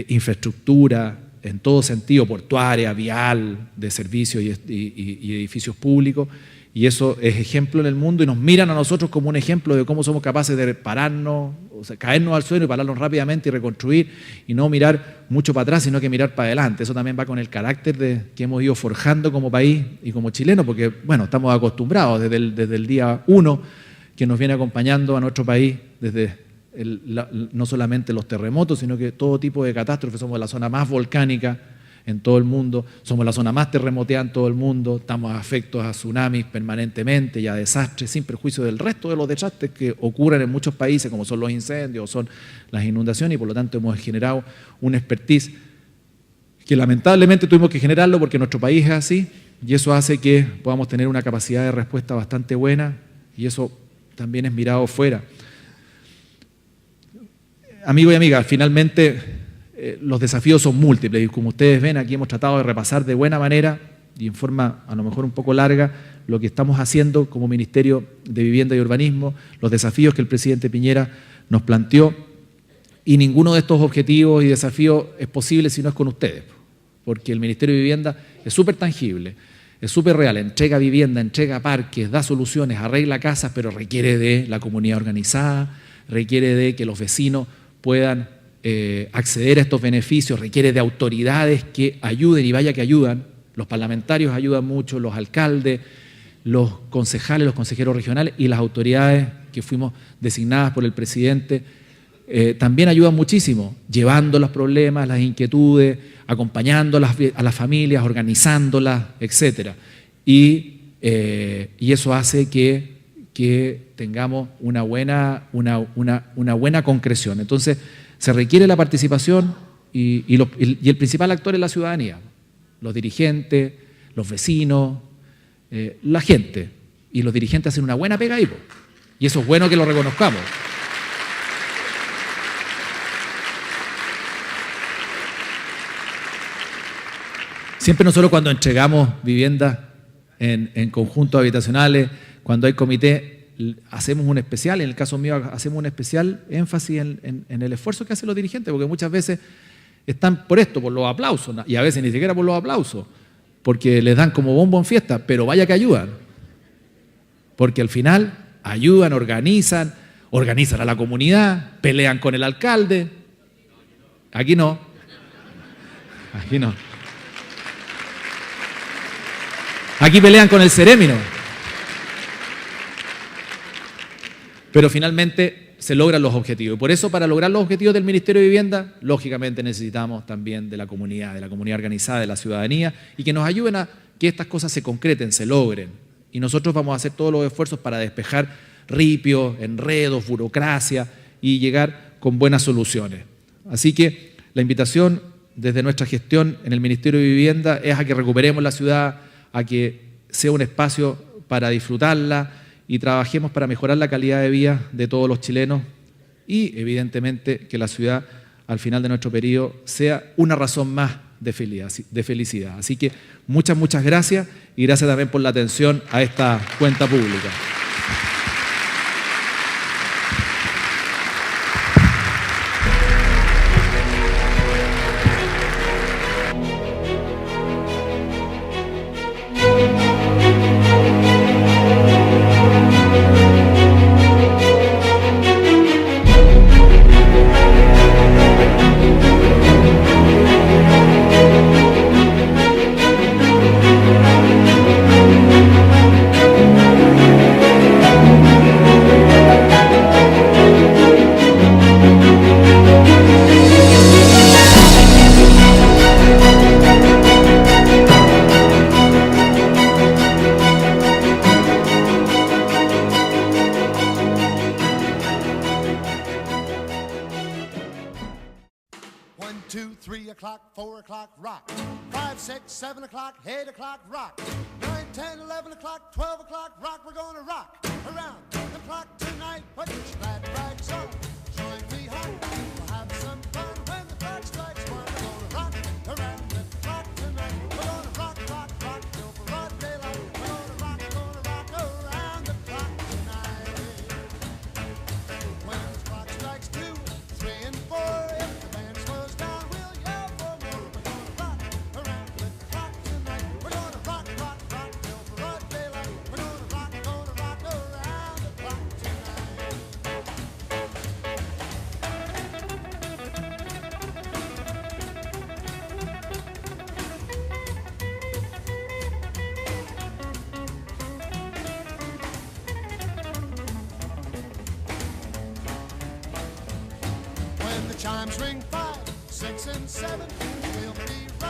infraestructura, en todo sentido, portuaria, vial, de servicios y edificios públicos. Y eso es ejemplo en el mundo y nos miran a nosotros como un ejemplo de cómo somos capaces de pararnos, o sea, caernos al suelo y pararnos rápidamente y reconstruir y no mirar mucho para atrás, sino que mirar para adelante. Eso también va con el carácter que hemos ido forjando como país y como chilenos, porque bueno, estamos acostumbrados desde el día 1 que nos viene acompañando a nuestro país desde no solamente los terremotos, sino que todo tipo de catástrofes. Somos la zona más volcánica en todo el mundo, somos la zona más terremoteada en todo el mundo, estamos afectos a tsunamis permanentemente y a desastres, sin perjuicio del resto de los desastres que ocurren en muchos países, como son los incendios o son las inundaciones, y por lo tanto hemos generado un expertise que lamentablemente tuvimos que generarlo porque nuestro país es así, y eso hace que podamos tener una capacidad de respuesta bastante buena, y eso también es mirado fuera. Amigos y amigas, finalmente los desafíos son múltiples y como ustedes ven aquí hemos tratado de repasar de buena manera y en forma a lo mejor un poco larga lo que estamos haciendo como Ministerio de Vivienda y Urbanismo, los desafíos que el presidente Piñera nos planteó, y ninguno de estos objetivos y desafíos es posible si no es con ustedes, porque el Ministerio de Vivienda es súper tangible, es súper real, entrega vivienda, entrega parques, da soluciones, arregla casas, pero requiere de la comunidad organizada, requiere de que los vecinos puedan acceder a estos beneficios, requiere de autoridades que ayuden, y vaya que ayudan. Los parlamentarios ayudan mucho, los alcaldes, los concejales, los consejeros regionales y las autoridades que fuimos designadas por el presidente también ayudan muchísimo, llevando los problemas, las inquietudes, acompañando a las familias, organizándolas, etc. Y eso hace que tengamos una buena concreción. Entonces, se requiere la participación y el principal actor es la ciudadanía, los dirigentes, los vecinos, la gente. Y los dirigentes hacen una buena pega ahí, y eso es bueno que lo reconozcamos. Siempre nosotros cuando entregamos viviendas en conjuntos habitacionales, cuando hay comité, hacemos un especial, en el caso mío hacemos un especial énfasis en el esfuerzo que hacen los dirigentes, porque muchas veces están por esto, por los aplausos, y a veces ni siquiera por los aplausos, porque les dan como bombo en fiesta, pero vaya que ayudan, porque al final ayudan, organizan a la comunidad, pelean con el alcalde. Aquí no. Aquí pelean con el cerémino. Pero finalmente se logran los objetivos. Y por eso, para lograr los objetivos del Ministerio de Vivienda, lógicamente necesitamos también de la comunidad organizada, de la ciudadanía, y que nos ayuden a que estas cosas se concreten, se logren. Y nosotros vamos a hacer todos los esfuerzos para despejar ripios, enredos, burocracia y llegar con buenas soluciones. Así que la invitación desde nuestra gestión en el Ministerio de Vivienda es a que recuperemos la ciudad, a que sea un espacio para disfrutarla, y trabajemos para mejorar la calidad de vida de todos los chilenos y, evidentemente, que la ciudad, al final de nuestro periodo, sea una razón más de felicidad. Así que muchas gracias, y gracias también por la atención a esta cuenta pública. o'clock, 4 o'clock, rock. 5, 6, 7 o'clock, 8 o'clock, rock. 9, 10, 11 o'clock, 12 o'clock, rock, we're gonna rock around the clock tonight. Put your glad rags on, join me home, we'll have some fun when the clock strikes 1. We're gonna rock around the clock tonight. We're gonna rock, rock, rock till broad daylight. We're gonna rock around the clock tonight. When the clock strikes 2, 3, and 4, if the band slows down, we'll yell for more. We're gonna rock around the clock tonight. We're gonna rock, rock, rock till broad daylight. We're gonna rock around the clock tonight. When the chimes ring 5, 6, and 7, we'll be right